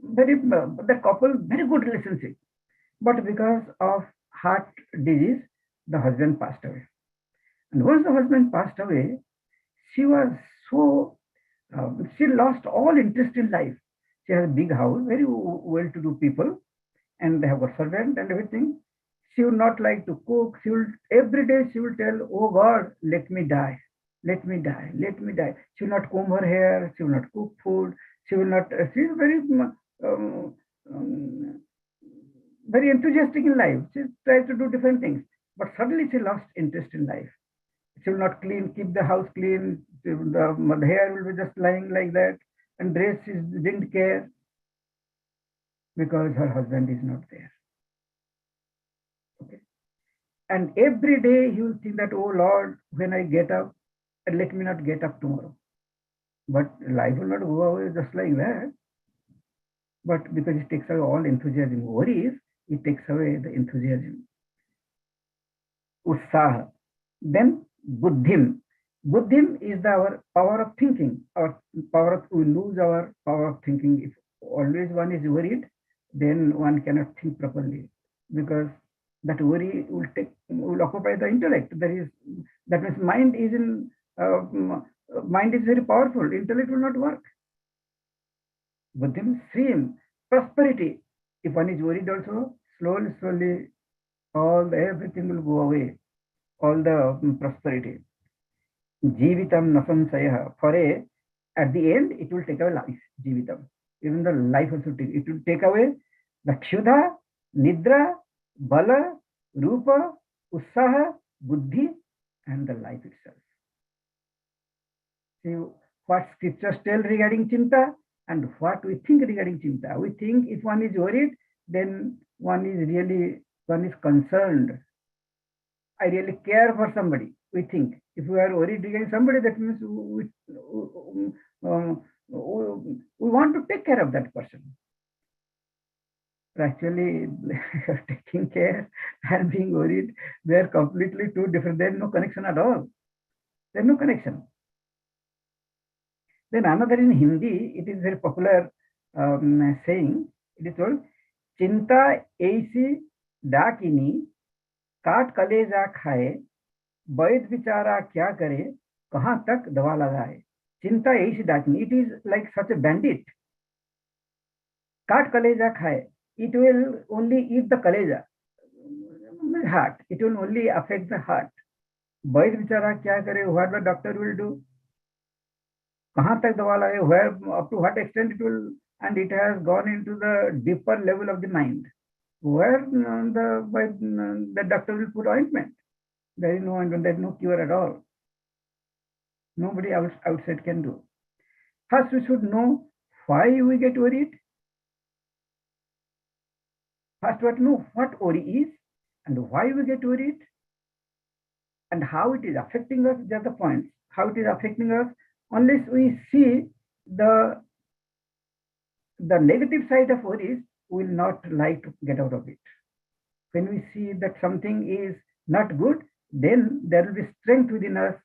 The couple, very good relationship. But because of heart disease, the husband passed away. And once the husband passed away, she was so, she lost all interest in life. She has a big house, very well-to-do people, and they have a servant and everything. She would not like to cook. Every day she will tell, oh God, let me die. Let me die. Let me die. She will not comb her hair. She will not cook food. She will not, she is very, very enthusiastic in life. She tries to do different things. But suddenly she lost interest in life. She will not keep the house clean. The hair will be just lying like that. And dress, she didn't care because her husband is not there. Okay. And every day he will think that, oh Lord, when I get up, let me not get up tomorrow. But life will not go away just like that. But because it takes away all enthusiasm, worries, it takes away the enthusiasm. Utsaha. Then buddhim. Buddhim is our power of thinking. We lose our power of thinking. If always one is worried, then one cannot think properly, because that worry will occupy the intellect. That means mind is very powerful. Intellect will not work. Buddhim sriyam, prosperity. If one is worried also, slowly, everything will go away. All the prosperity. Jivitam nasansayah. At the end, it will take away life. Jivitam. Even the life also it will take away the kshudha, nidra, bala, rupa, usaha, buddhi, and the life itself. See what scriptures tell regarding Chinta and what we think regarding Chinta. We think if one is worried, then one is concerned. I really care for somebody. We think if we are worried regarding somebody, that means we want to take care of that person. But actually, taking care and being worried, they are completely two different. There is no connection at all. There is no connection. Then another in Hindi, it is very popular saying. It is called Chinta aisi dakini काट कलेजा खाए वैद बिचारा क्या करे कहां तक दवा लगाए. Chinta aisi dakini. It is like such a bandit. Kaat kaleja khaye, it will only eat the kaleja, heart. It will only affect the heart. वैद्य बेचारा क्या करे? What the doctor will do? कहाँ तक दवा लगे? Where, up to what extent it will, and it has gone into the deeper level of the mind, where the doctor will put ointment. There is no ointment, there is no cure at all. Nobody outside can do. First, we should know why we get worried. First, we have to know what worry is and why we get worried and how it is affecting us. Just the points. How it is affecting us. Unless we see the negative side of worries, we will not like to get out of it. When we see that something is not good, then there will be strength within us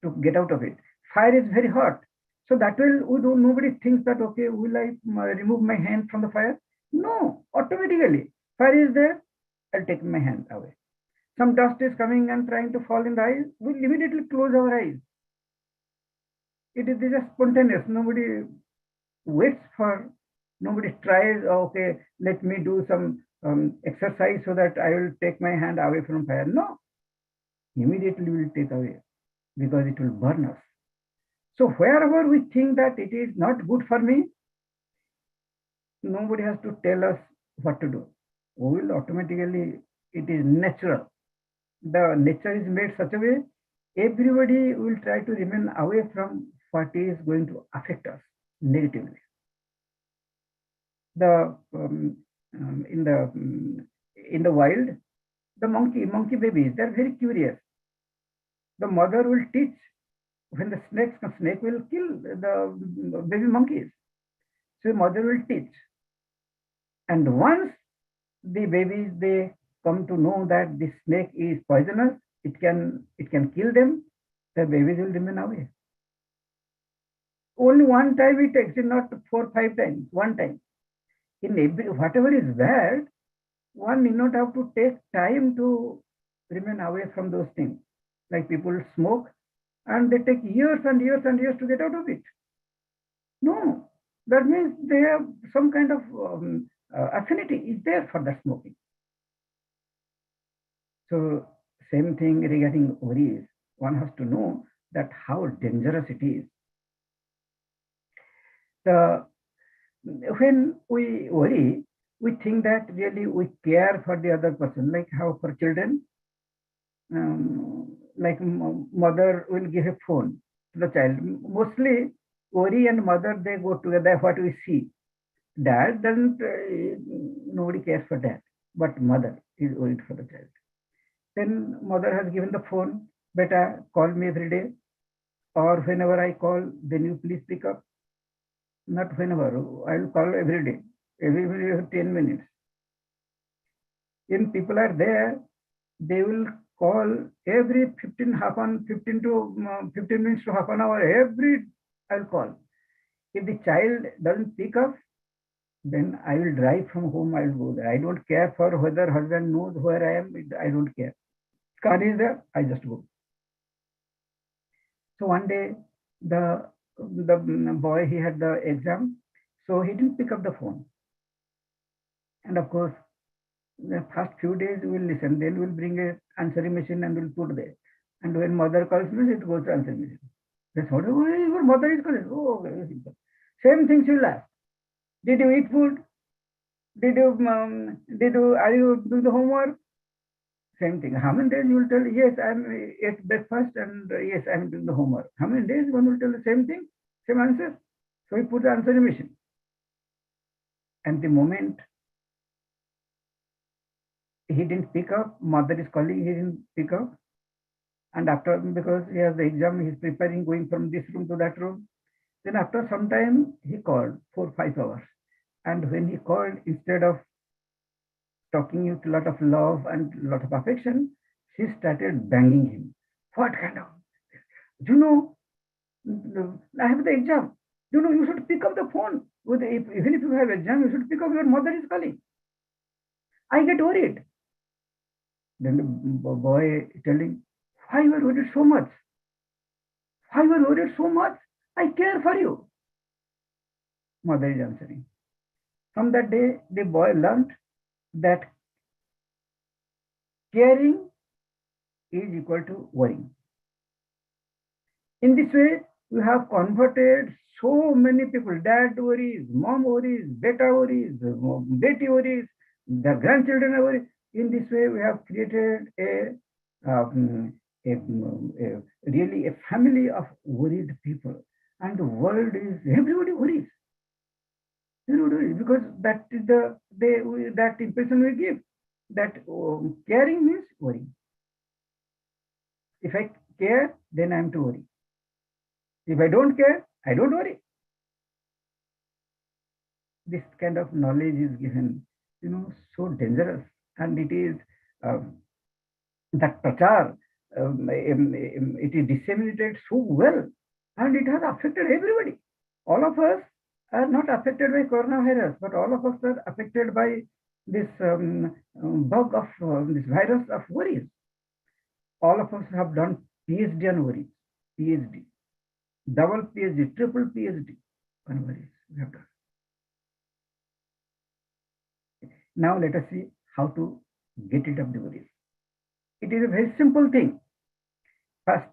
to get out of it. Fire is very hot. So that will, nobody thinks that, okay, will I remove my hand from the fire? No, automatically. Fire is there, I'll take my hand away. Some dust is coming and trying to fall in the eyes, we'll immediately close our eyes. It is just spontaneous. Nobody waits for, nobody tries, okay, let me do some exercise so that I will take my hand away from fire. No, immediately we will take away because it will burn us. So wherever we think that it is not good for me, nobody has to tell us what to do. We will automatically, it is natural. The nature is made such a way, everybody will try to remain away from what is going to affect us negatively. In the wild, the monkey babies, they're very curious. The mother will teach. When the snake will kill the baby monkeys. So the mother will teach. And once the babies, they come to know that the snake is poisonous, it can kill them, the babies will remain away. Only one time it takes, not 4 or 5 times, one time. In whatever is bad, one need not have to take time to remain away from those things. Like people smoke, and they take years and years and years to get out of it. No, that means they have some kind of affinity is there for the smoking. So same thing regarding worries. One has to know that how dangerous it is. When we worry, we think that really we care for the other person, like how for children, like mother will give a phone to the child. Mostly worry and mother, they go together, what we see. Dad doesn't, nobody cares for that, but mother is worried for the child. Then mother has given the phone, beta, call me every day, or whenever I call, then you please pick up. Not whenever, I will call every day, every 10 minutes. When people are there, they will call every 15 minutes to half an hour, I'll call. If the child doesn't pick up, then I will drive from home, I will go there. I don't care for whether husband knows where I am, I don't care. Car is there, I just go. So one day, the boy, he had the exam, so he didn't pick up the phone. And of course, the first few days we will listen, then we'll bring a answering machine and we'll put there. And when mother calls me, it goes to answering machine. That's what, your mother is calling. Oh, very simple. Same thing she will ask. Did you eat food? Are you doing the homework? Same thing. How many days you will tell, yes, I'm at breakfast and yes, I'm doing the homework. How many days one will tell the same thing, same answer? So we put the answering machine. And the moment he didn't pick up, mother is calling, he didn't pick up. And after, because he has the exam, he's preparing, going from this room to that room. Then after some time, he called 4 or 5 hours. And when he called, instead of talking with a lot of love and a lot of affection, she started banging him. What kind of, you know, I have the exam. You know, you should pick up the phone. Even if you have exam, you should pick up, your mother is calling. I get worried. Then the boy telling, why you are worried so much? Why you are worried so much? I care for you. Mother is answering. From that day, the boy learned that caring is equal to worrying. In this way, we have converted so many people. Dad worries, mom worries, beta worries, beti worries, the grandchildren are worried. In this way, we have created really a family of worried people. And the world is, everybody worries. Everybody worries, because that is that impression we give, that caring means worrying. If I care, then I am to worry. If I don't care, I don't worry. This kind of knowledge is given, so dangerous, and it is that prachar, it is disseminated so well, and it has affected everybody. All of us are not affected by coronavirus, but all of us are affected by this bug of this virus of worries. All of us have done PhD on worries, PhD, double PhD, triple PhD on worries we have done. Now let us see how to get rid of the worries. It is a very simple thing. First,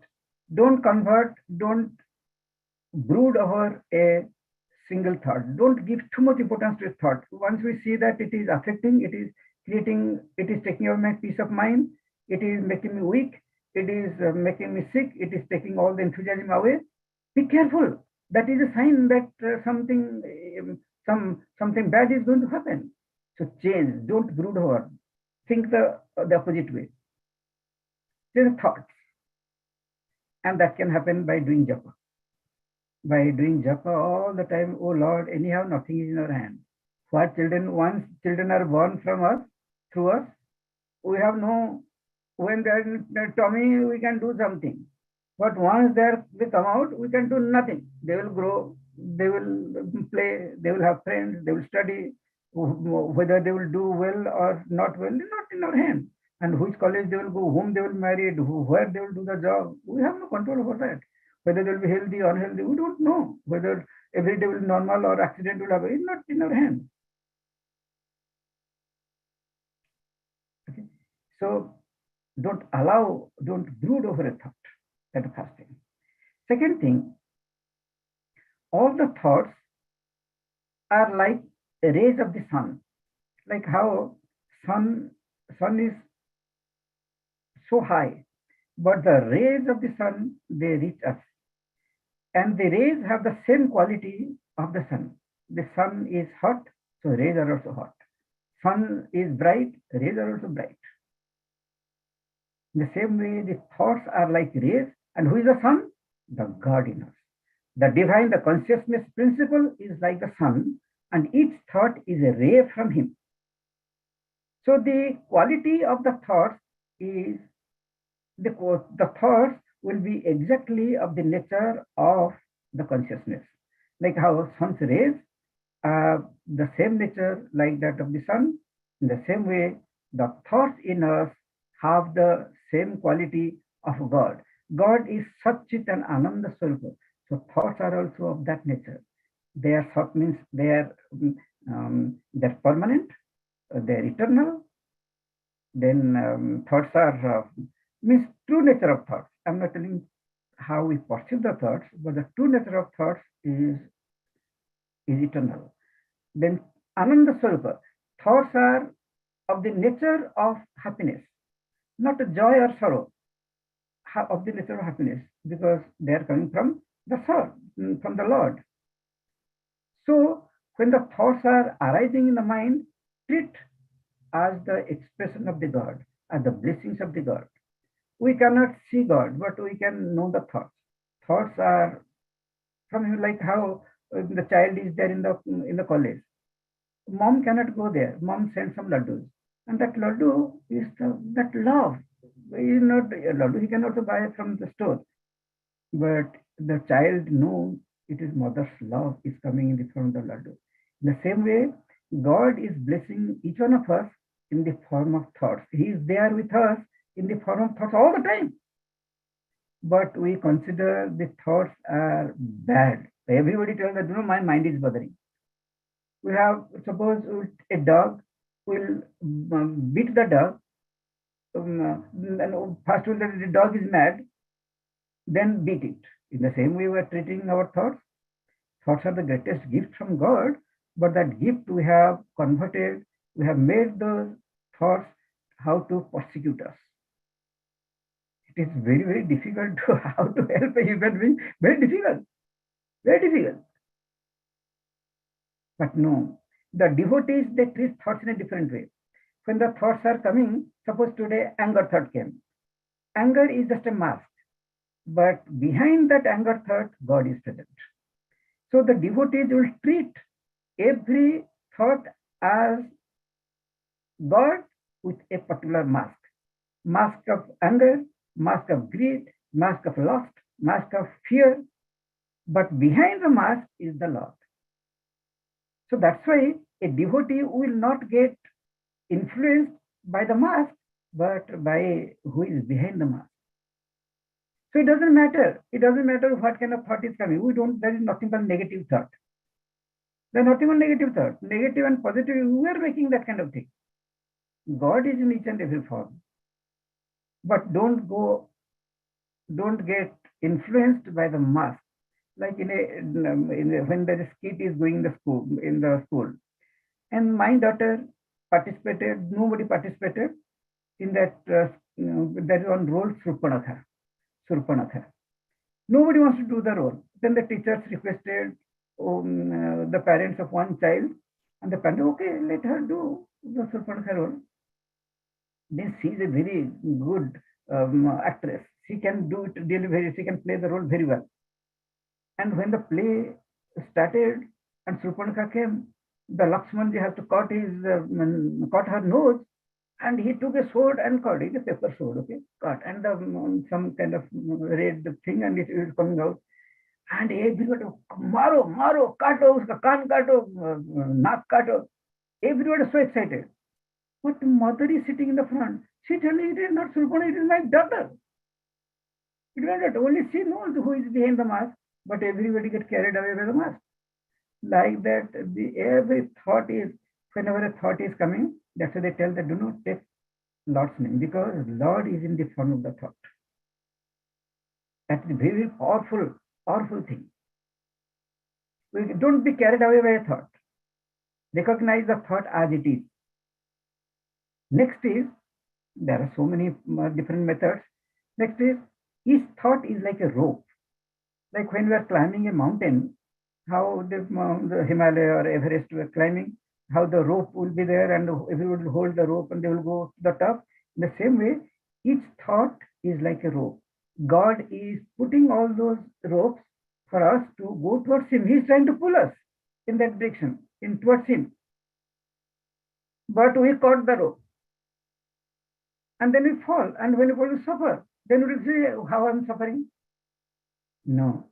don't brood over a single thought. Don't give too much importance to a thought. Once we see that it is affecting, it is creating, it is taking away my peace of mind, it is making me weak, it is making me sick, it is taking all the enthusiasm away, be careful. That is a sign that something bad is going to happen. So change, don't brood over. Think the opposite way. Change thoughts. And that can happen by doing japa. By doing japa all the time, oh Lord, anyhow, nothing is in our hand. Once children are born from us, through us, we have no, when they are in tummy, we can do something. But once they come out, we can do nothing. They will grow, they will play, they will have friends, they will study. Whether they will do well or not well is not in our hands. And which college they will go, whom they will marry, where they will do the job, we have no control over that. Whether they will be healthy or unhealthy, we don't know. Whether every day will be normal or accident will happen, it's not in our hands. Okay. So don't brood over a thought. That's the first thing. Second thing, all the thoughts are like rays of the sun. Like how sun is so high, but the rays of the sun, they reach us. And the rays have the same quality of the sun. The sun is hot, so rays are also hot. Sun is bright, rays are also bright. In the same way, the thoughts are like rays. And who is the sun? The God in us. The divine, the consciousness principle is like the sun, and each thought is a ray from him. So the quality of the thoughts is, the thoughts will be exactly of the nature of the consciousness. Like how sun's rays are the same nature like that of the sun. In the same way, the thoughts in us have the same quality of God. God is Satchit and Ananda Swarupa. So thoughts are also of that nature. Their thought means they're permanent, they're eternal. Then thoughts are means true nature of thoughts. I'm not telling how we perceive the thoughts, but the true nature of thoughts is eternal. Then Ananda Swarupa, thoughts are of the nature of happiness, not a joy or sorrow, of the nature of happiness, because they are coming from the soul, from the Lord. So when the thoughts are arising in the mind, treat as the expression of the God, as the blessings of the God. We cannot see God, but we can know the thoughts. Thoughts are from him, like how the child is there in the college. Mom cannot go there. Mom sends some laddus, and that laddu is that love. He is not a laddu. He can also buy it from the store, but the child knows it is mother's love is coming in the form of the laddu. In the same way, God is blessing each one of us in the form of thoughts. He is there with us in the form of thoughts all the time. But we consider the thoughts are bad. Everybody tells that, my mind is bothering. We have, suppose a dog will beat the dog. First of all, the dog is mad, then beat it. In the same way, we are treating our thoughts. Thoughts are the greatest gift from God, but that gift we have converted, we have made those thoughts how to persecute us. It is very, very difficult to how to help a human being. Very difficult. Very difficult. But no, the devotees, they treat thoughts in a different way. When the thoughts are coming, suppose today anger thought came. Anger is just a mask, but behind that anger thought, God is present. So the devotees will treat every thought as God with a particular mask. Mask of anger, mask of greed, mask of lust, mask of fear. But behind the mask is the Lord. So that's why a devotee will not get influenced by the mask, but by who is behind the mask. So it doesn't matter. It doesn't matter what kind of thought is coming. There is nothing but negative thought. There is nothing but negative thought. Negative and positive, we are making that kind of thing. God is in each and every form. But don't get influenced by the mask. Like when the skit is going in the school, and my daughter participated, nobody participated in that. There is one role, Surpanakha. Nobody wants to do the role. Then the teachers requested the parents of one child, and the parents, okay, let her do the Surpanakha role. Then she is a very good actress. She can do it really very. She can play the role very well. And when the play started and Surpanakha came, the Lakshmanji had to cut her nose, and he took a sword and cut it, a paper sword, okay, cut, and some kind of red thing, and it is coming out. And everybody, maro, kato, uska kaan kato, naak kato. Everybody is so excited. But mother is sitting in the front. She tells me, it is not Surpanakha, it is my daughter. It is not only she knows who is behind the mask, but everybody gets carried away by the mask. Like that, every thought is, whenever a thought is coming, that's why they tell that do not take Lord's name, because Lord is in the form of the thought. That's a very powerful thing. We don't be carried away by a thought. Recognize the thought as it is. Next is, there are so many different methods. Next is, each thought is like a rope. Like when we are climbing a mountain, how the Himalaya or Everest we are climbing, how the rope will be there and everyone will hold the rope and they will go to the top. In the same way, each thought is like a rope. God is putting all those ropes for us to go towards Him. He is trying to pull us in that direction, towards Him. But we caught the rope. And then we fall. And when we fall, we suffer. Then we will say, how I am suffering? No.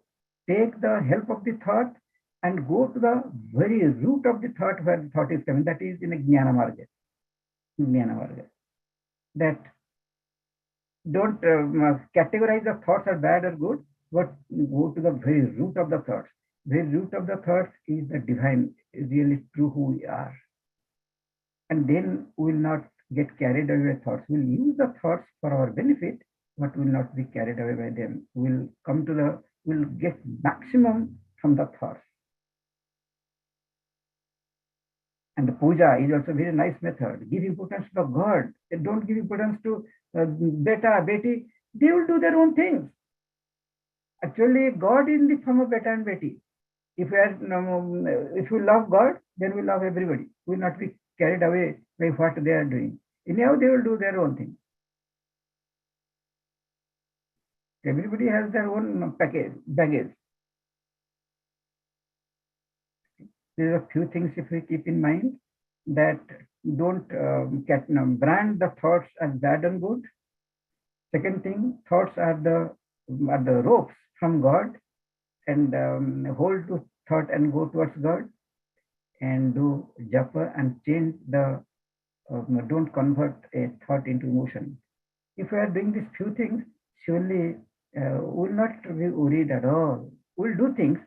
Take the help of the thought and go to the very root of the thought where the thought is coming. That is in a Jnana Marga. That don't categorize the thoughts as bad or good, but go to the very root of the thoughts. The root of the thoughts is the divine, is really true who we are. And then we will not get carried away by thoughts. We'll use the thoughts for our benefit, but will not be carried away by them. We'll get maximum from the thoughts. And the puja is also a very nice method. Give importance to the God. Don't give importance to beta, beti. They will do their own things. Actually, God is in the form of beta and beti. If we love God, then we love everybody. We will not be carried away by what they are doing. Anyhow, they will do their own thing. Everybody has their own baggage. There are a few things if we keep in mind, that don't brand the thoughts as bad and good. Second thing, thoughts are the ropes from God, and hold to thought and go towards God, and do japa and change the, don't convert a thought into emotion. If we are doing these few things, surely we will not be worried at all. We will do things.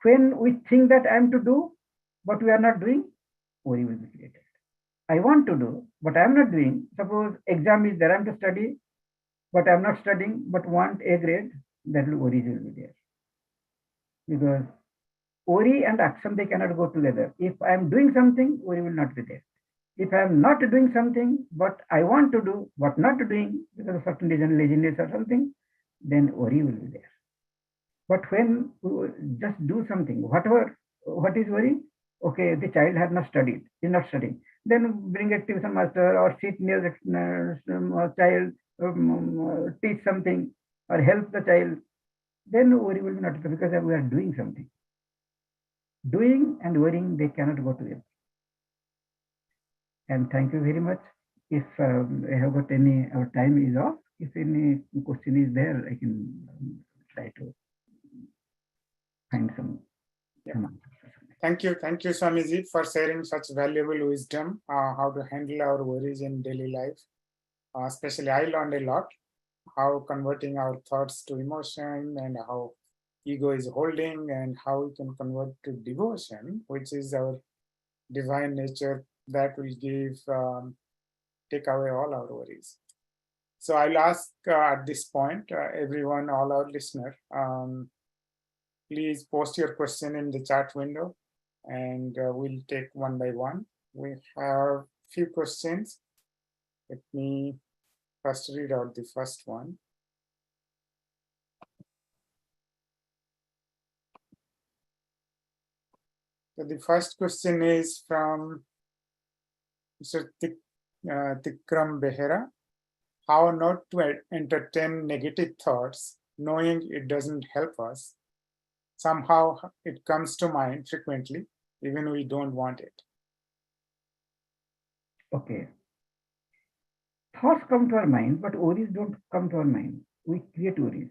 When we think that I am to do, but we are not doing, worry will be created. I want to do, but I am not doing. Suppose exam is there, I am to study, but I am not studying, but want A grade, that worry will be there. Because worry and action, they cannot go together. If I am doing something, worry will not be there. If I am not doing something, but I want to do, but not doing because of certain reason, laziness or something, then worry will be there. But when we just do something, whatever, what is worry? Okay, the child has not studied, is not studying. Then bring a tuition master or sit near the child, teach something or help the child. Then worry will be not there because we are doing something. Doing and worrying, they cannot go together. And thank you very much. If I have got any, our time is off. If any question is there, I can try to find some answers. Thank you, Swamiji, for sharing such valuable wisdom, how to handle our worries in daily life. Especially, I learned a lot, how converting our thoughts to emotion and how ego is holding and how we can convert to devotion, which is our divine nature that will give, take away all our worries. So I'll ask at this point, everyone, all our listeners, please post your question in the chat window and we'll take one by one. We have few questions. Let me first read out the first one. So the first question is from Mr. Tikram Behera. How not to entertain negative thoughts, knowing it doesn't help us. Somehow it comes to mind frequently, even we don't want it. Okay. Thoughts come to our mind, but worries don't come to our mind. We create worries.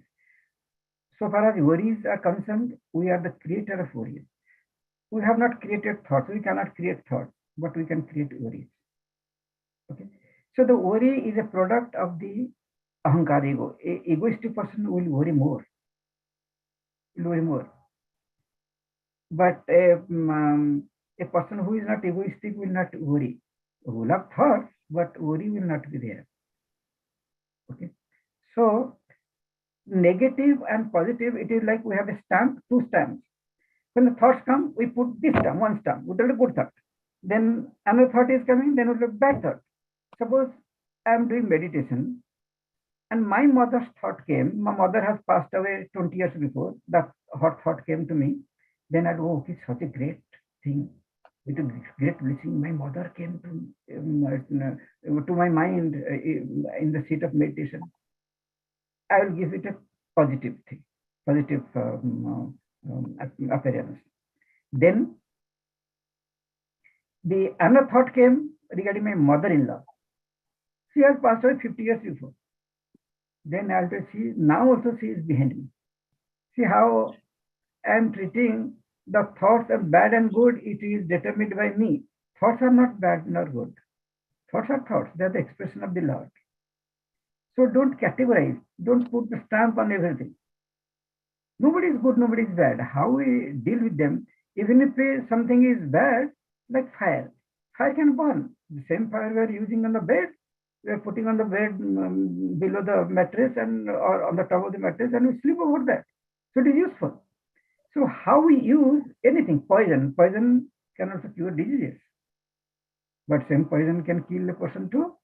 So far as worries are concerned, we are the creator of worries. We have not created thoughts. We cannot create thoughts, but we can create worries. Okay. So the worry is a product of the ahankar ego. A egoistic person will worry more. Will worry more. But a person who is not egoistic will not worry. He will have thoughts, but worry will not be there. Okay. So negative and positive, it is like we have a stamp, two stamps. When the thoughts come, we put this stamp, one stamp, we tell a good thought. Then another thought is coming, then we tell a bad thought. Suppose I am doing meditation and my mother's thought came. My mother has passed away 20 years before. That hot thought came to me. Then I go, oh, it's such a great thing. With a great blessing, my mother came to my mind in the seat of meditation. I will give it a positive thing, positive appearance. Then the another thought came regarding my mother-in-law. She has passed away 50 years before. Then I will see, now also she is behind me. See how I am treating the thoughts of bad and good, it is determined by me. Thoughts are not bad nor good. Thoughts are thoughts, they are the expression of the Lord. So don't categorize, don't put the stamp on everything. Nobody is good, nobody is bad. How we deal with them, even if something is bad, like fire. Fire can burn. The same fire we are using on the bed, we are putting on the bed below the mattress and or on the top of the mattress and we sleep over that. So it is useful. So how we use anything, poison can also cure diseases. But same poison can kill a person too.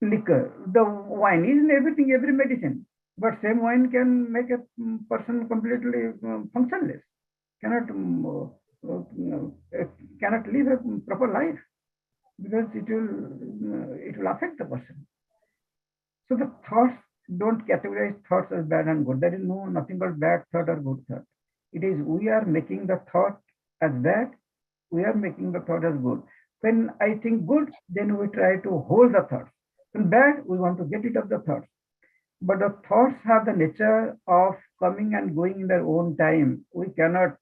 Liquor, the wine is in everything, every medicine. But same wine can make a person completely functionless, cannot live a proper life because it will affect the person. So the thoughts, don't categorize thoughts as bad and good. There is nothing but bad thought or good thought. It is we are making the thought as bad, we are making the thought as good. When I think good, then we try to hold the thoughts. When bad, we want to get rid of the thoughts. But the thoughts have the nature of coming and going in their own time. We cannot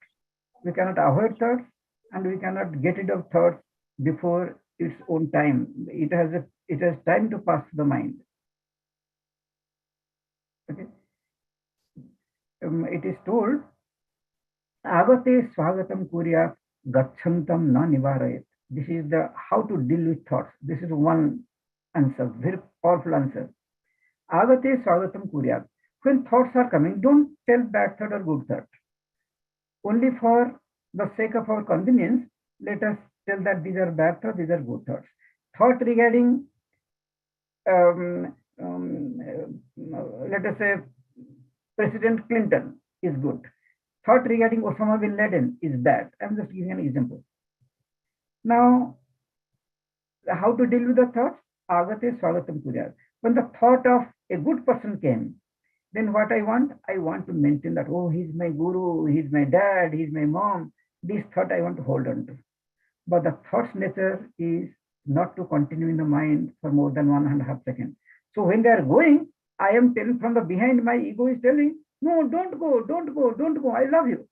avoid thoughts and we cannot get rid of thoughts before its own time. It has time to pass the mind. Okay. It is told, Agate swagatam kuryat gachantam na nivarayat. This is the how to deal with thoughts. This is one answer, very powerful answer. Agate swagatam kuryat. When thoughts are coming, don't tell bad thought or good thought. Only for the sake of our convenience, let us tell that these are bad thoughts, these are good thoughts. Thought regarding, let us say, President Clinton is good. Thought regarding Osama bin Laden is bad. I'm just giving an example. Now, how to deal with the thoughts? Agate swagatam kuryat. When the thought of a good person came, then what I want to maintain that, oh, he's my guru, he's my dad, he's my mom. This thought I want to hold on to. But the thought's nature is not to continue in the mind for more than 1.5 seconds. So when they are going, I am telling from the behind, my ego is telling, no, don't go, don't go, don't go, I love you.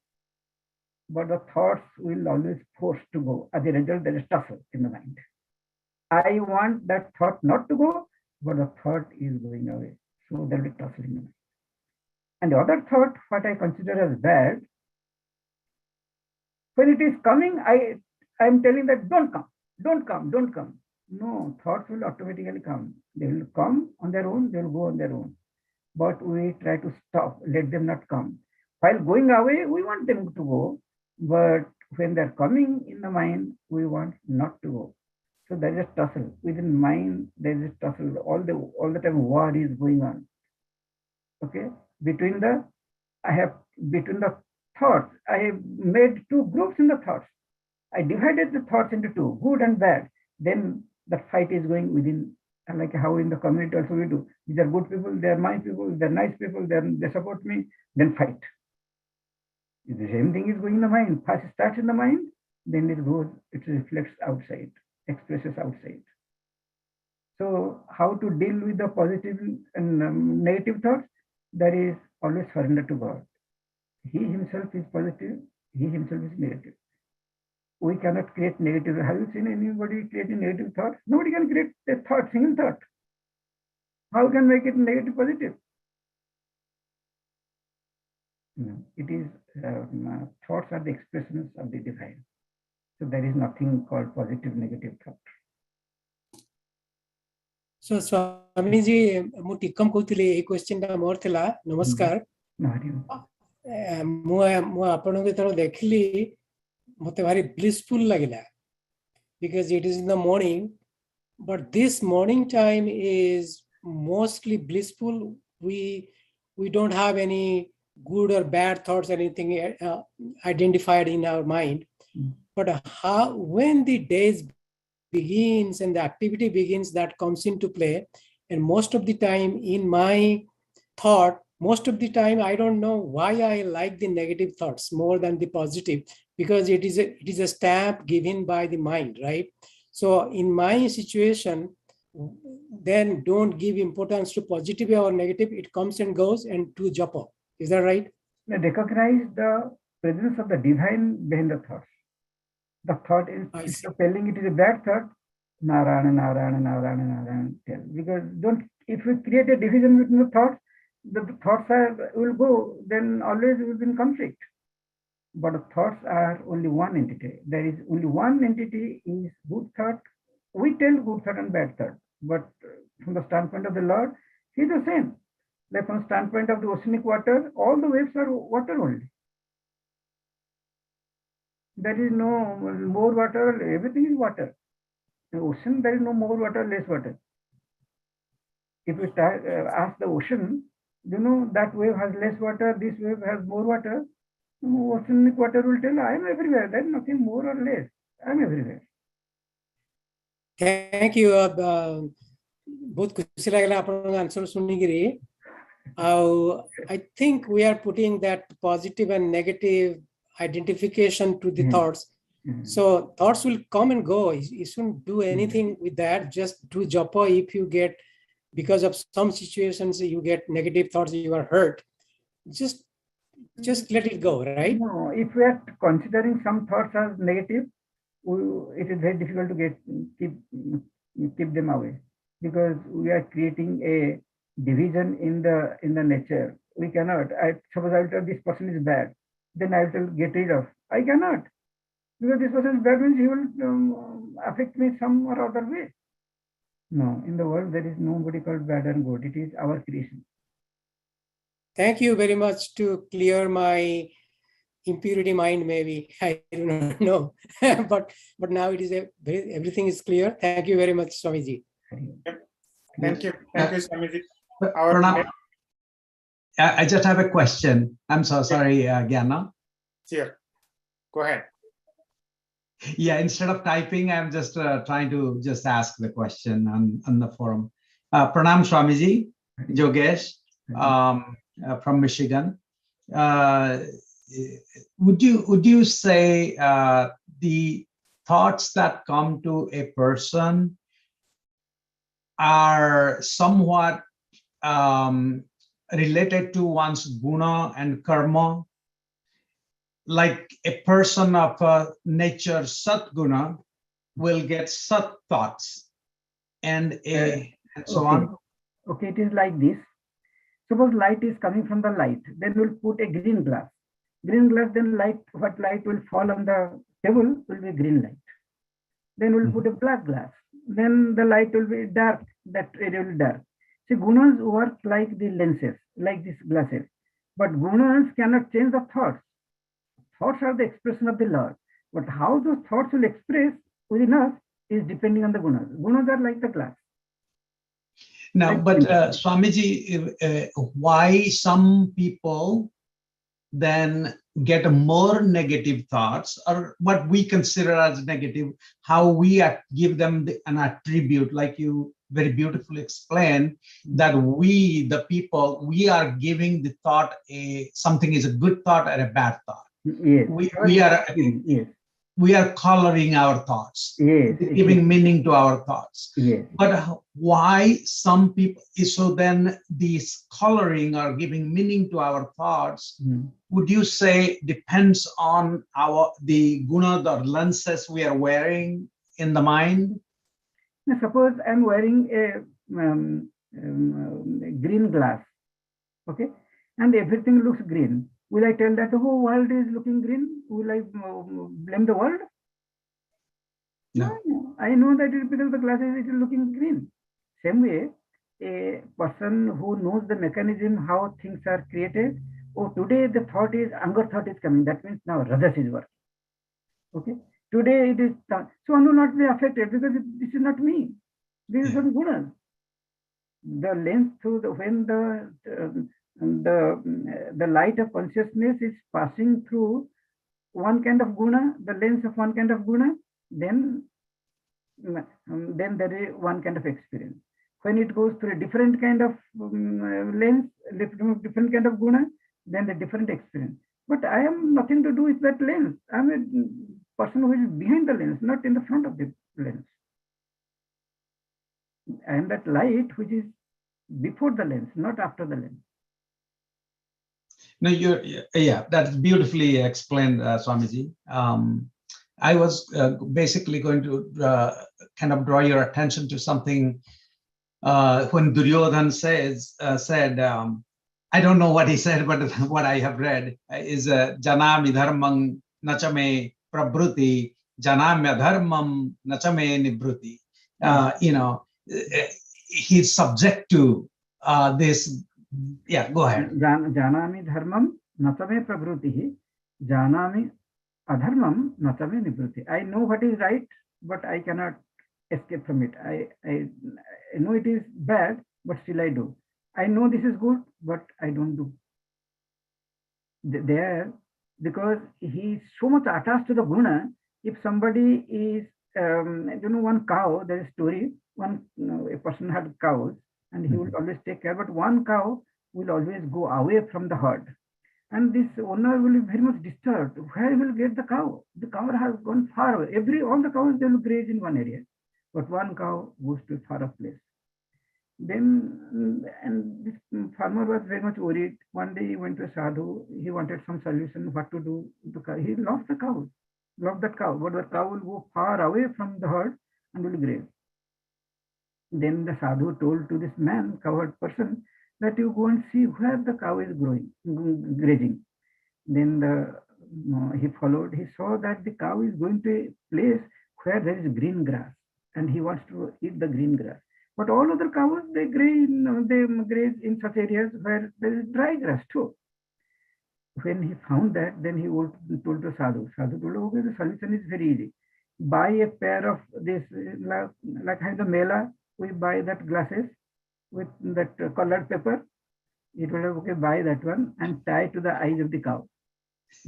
But the thoughts will always force to go. As a result, there is tussle in the mind. I want that thought not to go, but the thought is going away. So there will be tussle in the mind. And the other thought, what I consider as bad, when it is coming, I am telling that don't come, don't come, don't come. No, thoughts will automatically come. They will come on their own, they will go on their own. But we try to stop, let them not come. While going away, we want them to go, but when they're coming in the mind, we want not to go. So there is a tussle. Within mind, there is a tussle. All the time war is going on. Okay? Between the thoughts, I have made two groups in the thoughts. I divided the thoughts into two, good and bad. Then the fight is going within, like how in the community also we do. These are good people, they are my people, they're nice people, they support me, then fight. If the same thing is going in the mind, first it starts in the mind, then it goes, it reflects outside, expresses outside. So how to deal with the positive and negative thoughts? That is always surrender to God. He himself is positive, he himself is negative. We cannot create negative. Have you seen anybody creating negative thoughts? Nobody can create a thought, single thought. How can make it negative positive? No, it is thoughts are the expressions of the divine. So there is nothing called positive, negative thought. So Swamiji, mu tikam kohutile ei question ta more thila. Namaskar. Mu apanଙ୍କୁ thara dekhili mate bhari blissful lagila because it is in the morning, but this morning time is mostly blissful. We don't have any good or bad thoughts, anything identified in our mind. But when the days begins and the activity begins, that comes into play. And most of the time in my thought, most of the time I don't know why I like the negative thoughts more than the positive, because it is a stamp given by the mind, right? So in my situation, then don't give importance to positive or negative. It comes and goes, and to japa. Is that right? Recognize the presence of the divine behind the thoughts. The thought is, instead of telling it is a bad thought, Narayana, Narayana, Narayana, Narayana, tell. Because if we create a division between the thoughts will go, then always we will be in conflict. But the thoughts are only one entity. There is only one entity is good thought. We tell good thought and bad thought. But from the standpoint of the Lord, he is the same. Like from the standpoint of the oceanic water, all the waves are water only. There is no more water, everything is water. In the ocean, there is no more water, less water. If we ask the ocean, that wave has less water, this wave has more water. Oceanic water will tell, I am everywhere. There is nothing more or less. I am everywhere. Thank you. बहुत खुशी लागला आपन answer सुनिगिरी. I think we are putting that positive and negative identification to the thoughts. So thoughts will come and go. You shouldn't do anything with that. Just do japa. If you get, because of some situations, you get negative thoughts, you are hurt. Just let it go, right? No, if we are considering some thoughts as negative, it is very difficult to keep them away, because we are creating a division in the nature. We cannot. Suppose I will tell this person is bad. then I will get rid of. I cannot, because this person is bad means he will affect me some or other way. No, in the world there is nobody called bad and good. It is our creation. Thank you very much to clear my impurity mind, maybe. I do not know. but now it is everything is clear. Thank you very much, Swamiji. Thank you. Thank you, Swamiji. Pranam, I just have a question. I'm so sorry, Gyana. Sure. Go ahead. Yeah, instead of typing, I'm just trying to just ask the question on the forum. Pranam Swamiji, Jogesh, from Michigan. Would you say the thoughts that come to a person are somewhat related to one's guna and karma? Like a person of nature sat guna will get sat thoughts and so on. Okay, it is like this. Suppose light is coming from the light, then we'll put a green glass. Green glass, then what light will fall on the table will be green light. Then we'll put a black glass. Then the light will be dark, that area will be dark. See, gunas work like the lenses, like these glasses. But gunas cannot change the thoughts. Thoughts are the expression of the Lord. But how those thoughts will express within us is depending on the gunas. Gunas are like the glass. Now, but Swamiji, why some people then get more negative thoughts, or what we consider as negative, how we give them an attribute, like you very beautifully explained, that we, the people, we are giving the thought something is a good thought or a bad thought. Yes. We are coloring our thoughts, giving meaning to our thoughts. Yes. But why some people, so then this coloring or giving meaning to our thoughts, would you say depends on the guna, the lenses we are wearing in the mind? Now, suppose I'm wearing a green glass, okay, and everything looks green. Will I tell that the whole world is looking green? Will I blame the world? No. I know that it is because the glass is looking green. Same way, a person who knows the mechanism, how things are created, today the thought is, anger thought is coming. That means now rajas is working. Okay. Today it is, so one will not be affected because this is not me. This is some gunas. The lens through when the light of consciousness is passing through one kind of guna, the lens of one kind of guna, then there is one kind of experience. When it goes through a different kind of lens, different kind of guna, then the different experience. But I have nothing to do with that lens. I'm a person who is behind the lens, not in the front of the lens. I am that light which is before the lens, not after the lens. No, that's beautifully explained, Swamiji. I was basically going to kind of draw your attention to something when Duryodhan said, I don't know what he said, but what I have read is Janami dharmam nachame prabhuti, janamya dharmam nachame nibruti. He's subject to this. Yeah, go ahead. Janami dharmam nachame prabhuti, janami adharmam nachame nibruti. I know what is right, but I cannot escape from it. I know it is bad, but still I do. I know this is good, but I don't do. There, because he is so much attached to the guna. If somebody is, one cow, there is a story, a person had cows and he would always take care, but one cow will always go away from the herd. And this owner will be very much disturbed. Where will get the cow? The cow has gone far away. All the cows, they will graze in one area, but one cow goes to a far off place. Then, and this farmer was very much worried. One day he went to a sadhu. He wanted some solution, what to do. He lost the cow, lost that cow, but the cow will go far away from the herd and will graze. Then the sadhu told to this man, cowherd person, that you go and see where the cow is grazing. Then he followed. He saw that the cow is going to a place where there is green grass, and he wants to eat the green grass. But all other cows, they graze in such areas where there is dry grass too. When he found that, then he told the sadhu. Sadhu told, okay, the solution is very easy. Buy a pair of this, like in the mela, we buy that glasses with that colored paper. He told, okay, buy that one and tie to the eyes of the cow.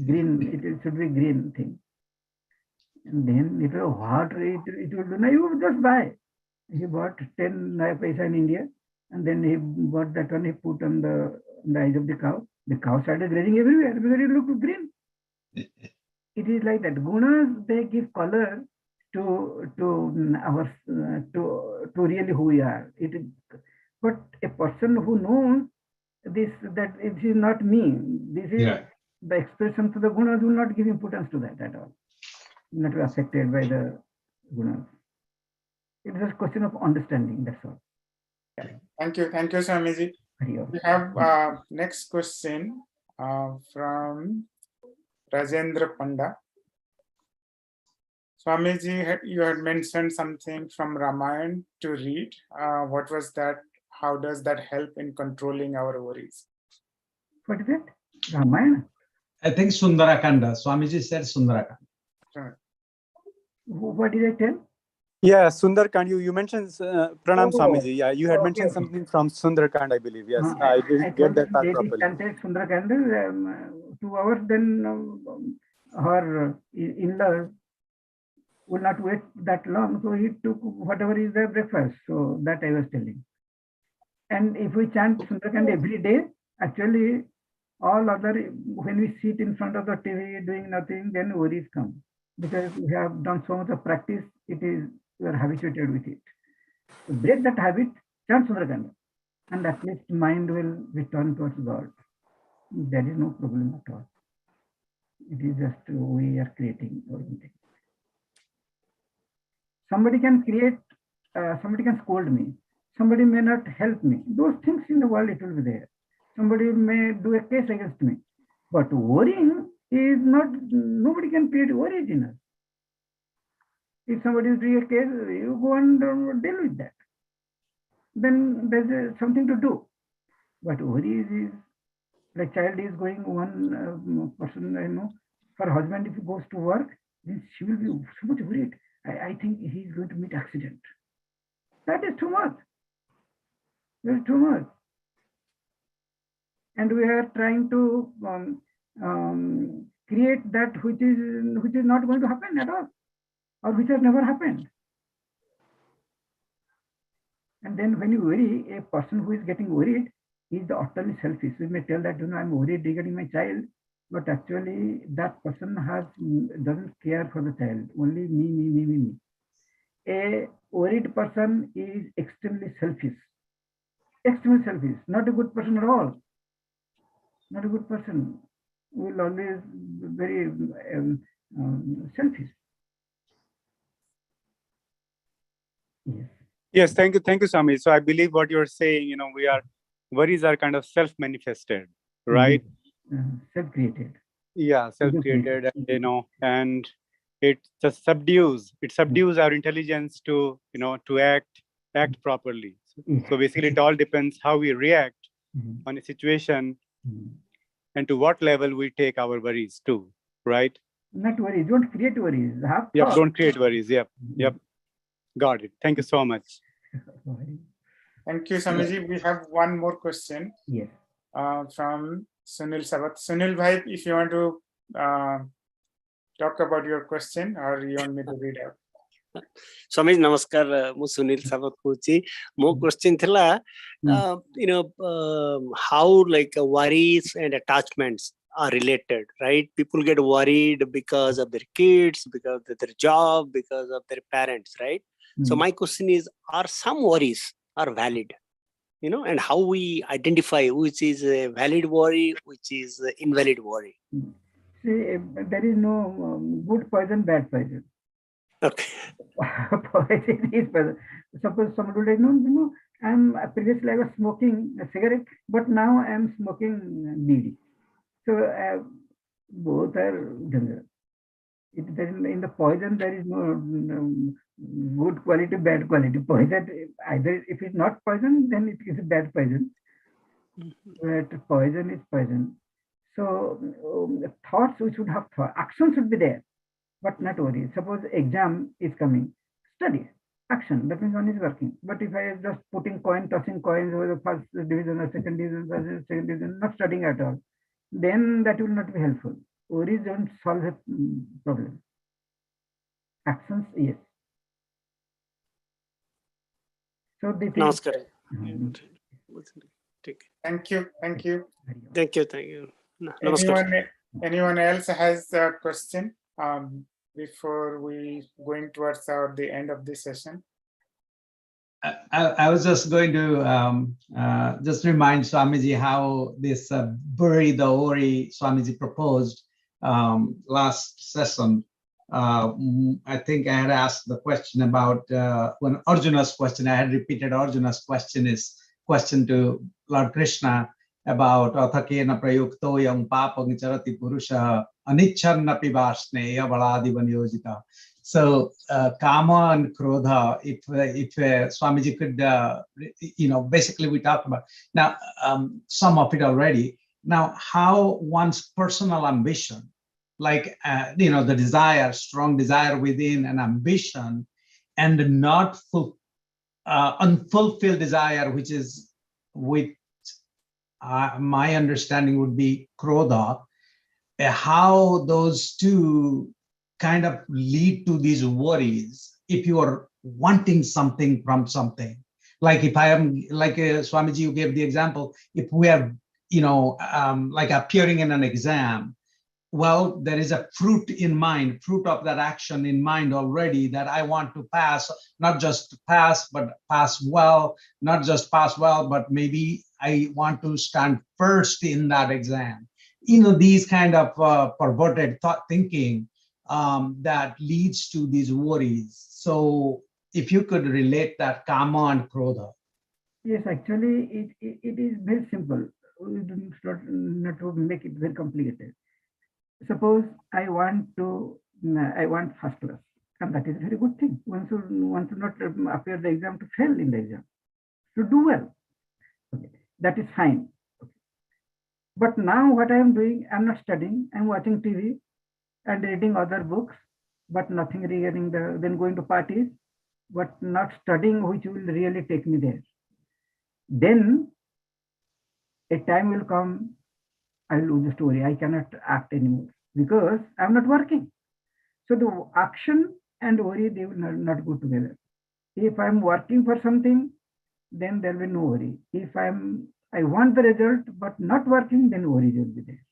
Green, it should be green thing. And then it was what it will do. Now you just buy. He bought 10 paisa in India, and then he bought that one. He put on the eyes of the cow. The cow started grazing everywhere because it looked green. It is like that. Gunas, they give color to our to really who we are. But a person who knows this, that it is not me. This is the expression to the gunas, will not give importance to that at all. Not be affected by the gunas. It is a question of understanding. That's all. Thank you, Swamiji. We have next question from Rajendra Panda. Swamiji, you had mentioned something from Ramayana to read. What was that? How does that help in controlling our worries? What is it? Ramayana? I think Sundarakanda. Swamiji said Sundarakanda. Sure. What did I tell? Yeah, Sundarkand, you mentioned Pranam Oh. Swamiji. Yeah, you had Okay, mentioned okay. something from Sundarkand, I believe. Yes, I I didn't get that part lady properly. chanted Sundarakanda 2 hours, then her in-laws would not wait that long, so he took whatever is their breakfast. So that I was telling. And if we chant Sundarakanda every day, actually all other, when we sit in front of the TV doing nothing, then worries come. Because we have done so much of practice, we are habituated with it. So break that habit, chant Sundarakanda, and at least mind will return towards God. There is no problem at all. It is just we are creating our own thing. Somebody can create, somebody can scold me. Somebody may not help me. Those things in the world, it will be there. Somebody may do a case against me. But worrying is not, nobody can create worries in us. If somebody is doing a case, you go and deal with that. Then there's something to do. But worries is, like child is going, one person, her husband, if he goes to work, then she will be so much worried. I think he is going to meet accident. That is too much. That is too much. And we are trying to create that which is not going to happen at all, or which has never happened. And then when you worry, a person who is getting worried is utterly selfish. We may tell that, I'm worried regarding my child, but actually that person doesn't care for the child. Only me. A worried person is extremely selfish. Extremely selfish. Not a good person at all. Not a good person. Will always be very selfish. Yes. Yes, thank you, Swami. So I believe what you're saying, worries are kind of self-manifested, right? Self-created. Yeah, self-created, and it just subdues our intelligence to act properly. So basically it all depends how we react on a situation and to what level we take our worries to, right? Not worries, don't create worries. Yep, don't create worries. Yep. Got it. Thank you so much. Thank you, Swamiji. We have one more question. Yes. From Sunil Sabat. Sunil Bhai, if you want to talk about your question, or you want me to read out? Swamiji, namaskar. Mu Sunil Sabat kuchi. Mo question thila, how like worries and attachments are related, right? People get worried because of their kids, because of their job, because of their parents, right? So my question is, are some worries are valid? And how we identify which is a valid worry, which is an invalid worry? See, there is no good poison, bad poison. Okay. Poison is poison. Suppose somebody would say, previously I was smoking a cigarette, but now I am smoking bidi. So both are dangerous. In the poison, there is no good quality, bad quality. Poison, either if it's not poison, then it is a bad poison. But poison is poison. So thoughts, we should have thought. Action should be there, but not worry. Suppose exam is coming, study, action. That means one is working. But if I am just putting coin, tossing coins over the first division or second division, second division, not studying at all, then that will not be helpful. Worries don't solve a problem. Actions, yes. So this is. Namaskar. Thank you. Thank you. Thank you. Thank you. Namaskar. Anyone else has a question before we going towards the end of this session? I was just going to just remind Swamiji how this bury the worry Swamiji proposed last session. I think I had asked the question about when Arjuna's question, I had repeated Arjuna's question to Lord Krishna about athakena prayuktoyam papam charati purusha anichannapi vasneya baladi vanyojita. So kama and krodha, if Swamiji could, basically we talked about now some of it already. Now, how one's personal ambition, like the desire, strong desire within an ambition, and not unfulfilled desire, which is with my understanding would be krodha, how those two kind of lead to these worries if you are wanting something from something. Like if I am, like Swamiji, you gave the example, if we are, like appearing in an exam, well, there is a fruit in mind, fruit of that action in mind already that I want to pass, not just pass, but pass well, not just pass well, but maybe I want to stand first in that exam. These kind of perverted thinking that leads to these worries. So if you could relate that kama and krodha. Yes, actually, it is very simple. We do not to make it very complicated. Suppose I want first class, and that is a very good thing. One should not appear the exam to fail in the exam, to do well. Okay, that is fine. Okay. But now what I am doing, I am not studying. I am watching TV and reading other books, but nothing regarding then going to parties, but not studying, which will really take me there. Then a time will come, I will lose the story. I cannot act anymore because I'm not working. So the action and worry, they will not go together. If I'm working for something, then there will be no worry. If I want the result but not working, then worry will be there.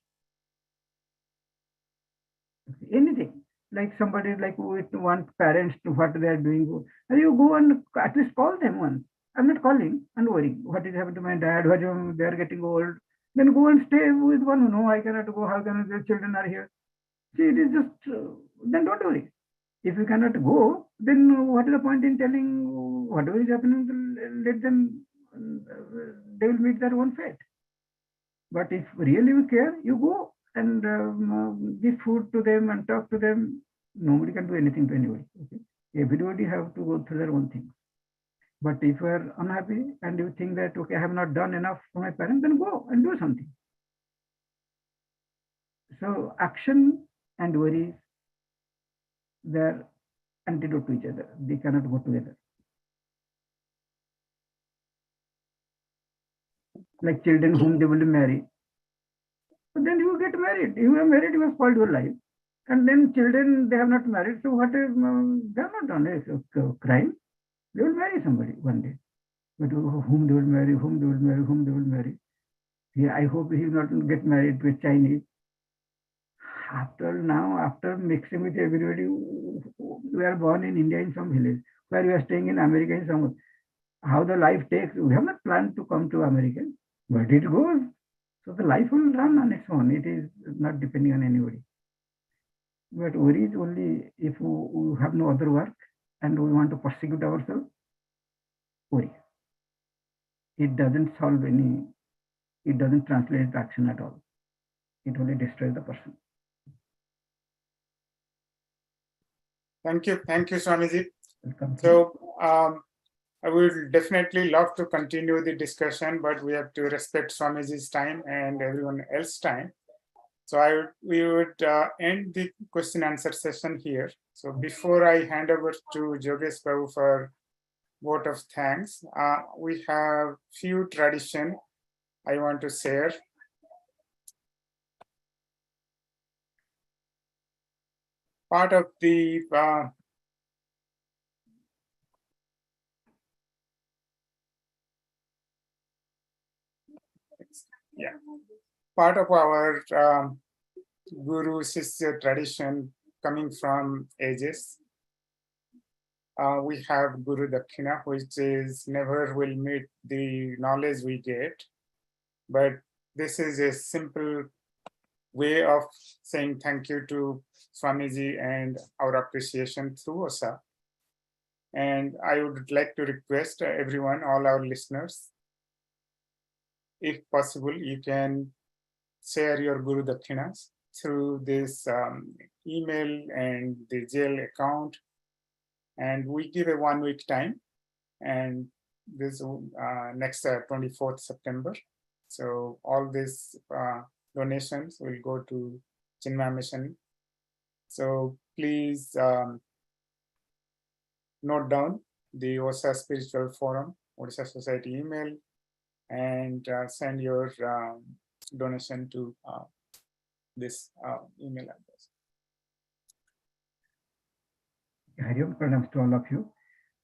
Anything like somebody like we want parents to what they are doing, you go and at least call them once. I'm not calling and worrying what is happening to my dad, what they are getting old. Then go and stay with one. No, I cannot go. How can the children are here? See, it is just then don't worry. If you cannot go, then what is the point in telling whatever is happening? Let them. They will meet their own fate. But if really you care, you go and give food to them and talk to them. Nobody can do anything to anybody. Okay? Everybody have to go through their own things. But if you are unhappy and you think that, okay, I have not done enough for my parents, then go and do something. So action and worries, they're antidote to each other. They cannot go together. Like children whom they will marry. But then you get married. You are married, you have spoiled your life. And then children, they have not married. So what is, they have not done a crime. They will marry somebody one day. But whom they will marry, whom they will marry, whom they will marry. Yeah, I hope he will not get married to a Chinese. After mixing with everybody, we are born in India in some village, where we are staying in America in some, how the life takes, we have not planned to come to America, but it goes. So the life will run on its own. It is not depending on anybody. But worry is only if we have no other work and we want to persecute ourselves, worry. It doesn't solve it doesn't translate into action at all. It only destroys the person. Thank you, Swamiji. Welcome. So I would definitely love to continue the discussion, but we have to respect Swamiji's time and everyone else's time. So we would end the question answer session here. So before I hand over to Jogesh Babu for vote of thanks, we have few tradition I want to share. Part of the part of our Guru Shishya tradition coming from ages. We have Guru Dakshina, which is never will meet the knowledge we get, but this is a simple way of saying thank you to Swamiji and our appreciation through OSA. And I would like to request everyone, all our listeners, if possible, you can share your Guru Dakshinas through this email and the jail account. And we give a 1 week time, and this next 24th September. So all these donations will go to Chinmaya Mission. So please note down the OSA Spiritual Forum, OSA Society email, and send your donation to this email address. Hariom, pranams to all of you.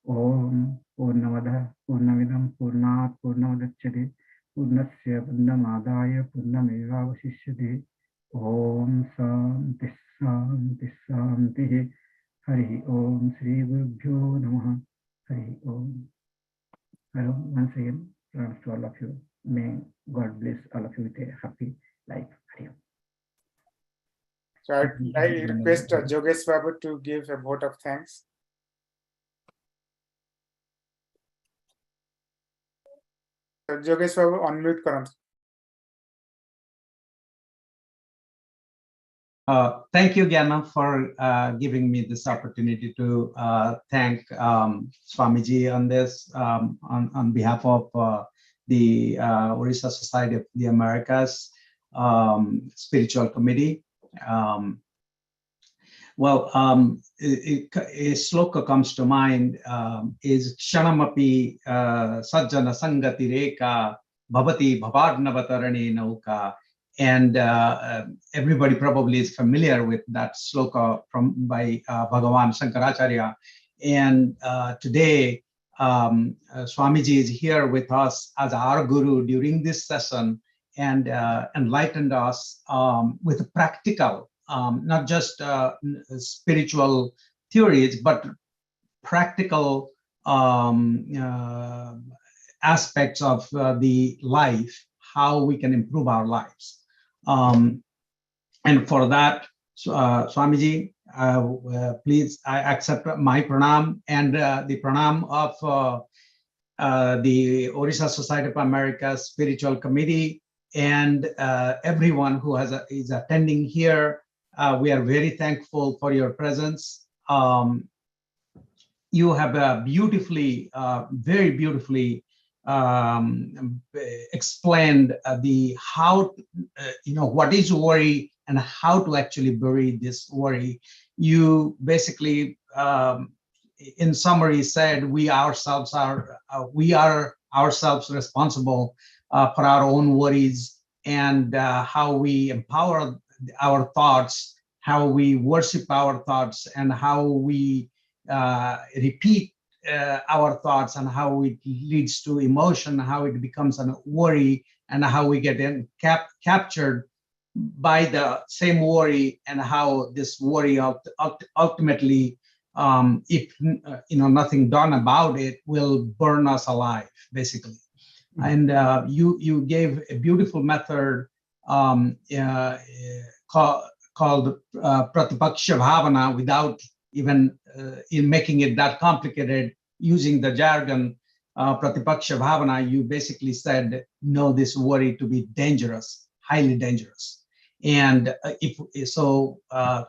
Om Purnamada Purnamidam Purnat Purnamudachyate Purnasya Purnamadaya Purnamevavasishyate. Om Santi Santi Santi. Hari Om Sri Gurubhyo Namaha. Hari Om. Hello, once again, pranams to all of you. May God bless all of you with a happy life. Hari Om. So I request Jogesh Babu to give a vote of thanks. So Jogesh Babu, unmute current. Thank you, Gyana, for giving me this opportunity to thank Swamiji on this, on behalf of the Orissa Society of the Americas Spiritual Committee. A sloka comes to mind, is Kshanamapi Sajjana Sangati Reka Bhavati Bhavadnavatarane Nauka. And everybody probably is familiar with that sloka by Bhagavan Shankaracharya. And today, Swamiji is here with us as our guru during this session, and enlightened us with a practical, not just spiritual theories, but practical aspects of the life, how we can improve our lives. And for that, Swamiji, please accept my pranam and the pranam of the Orissa Society of America Spiritual Committee and everyone who is attending here. We are very thankful for your presence. You have beautifully, very beautifully explained how, what is worry and how to actually bury this worry. You basically, in summary, said we are ourselves responsible for our own worries, and how we empower our thoughts, how we worship our thoughts, and how we repeat our thoughts, and how it leads to emotion, how it becomes a worry, and how we get captured by the same worry, and how this worry ultimately, if nothing done about it, will burn us alive, basically. And you gave a beautiful method called Pratipaksha Bhavana, without even in making it that complicated, using the jargon Pratipaksha Bhavana. You basically said, know this worry to be dangerous, highly dangerous. And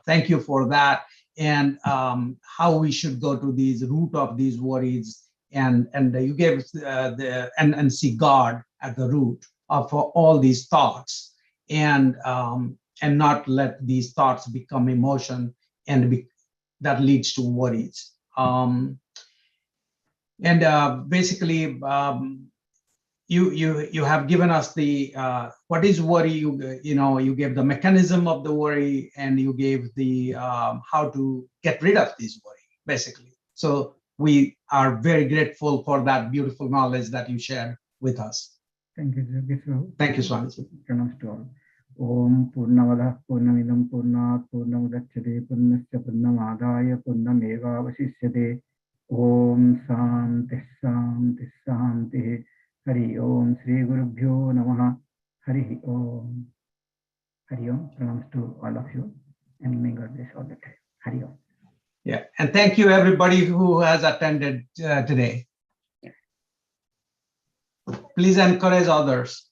thank you for that. and how we should go to these root of these worries, and you gave and see God at the root of all these thoughts, and not let these thoughts become emotion, and that leads to worries. Basically, you have given us the what is worry. You gave the mechanism of the worry, and you gave the how to get rid of this worry, basically. So we are very grateful for that beautiful knowledge that you shared with us. Thank you, Yogesh. Thank you, Swamiji. Pranams to all. Om Purnamada Purnamidam Purnat Purnamudachyate Purnasya Purnamadaya Purnameva Vasishyate. Om Shanti Shanti Shanti. Hari Om Sri Gurubhyo Namaha. Hari Om. Hari Om. Pranams to all of you, and may God bless all the time. Hari Om. Yeah, and thank you everybody who has attended today. Please encourage others.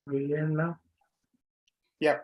We end now. Yeah.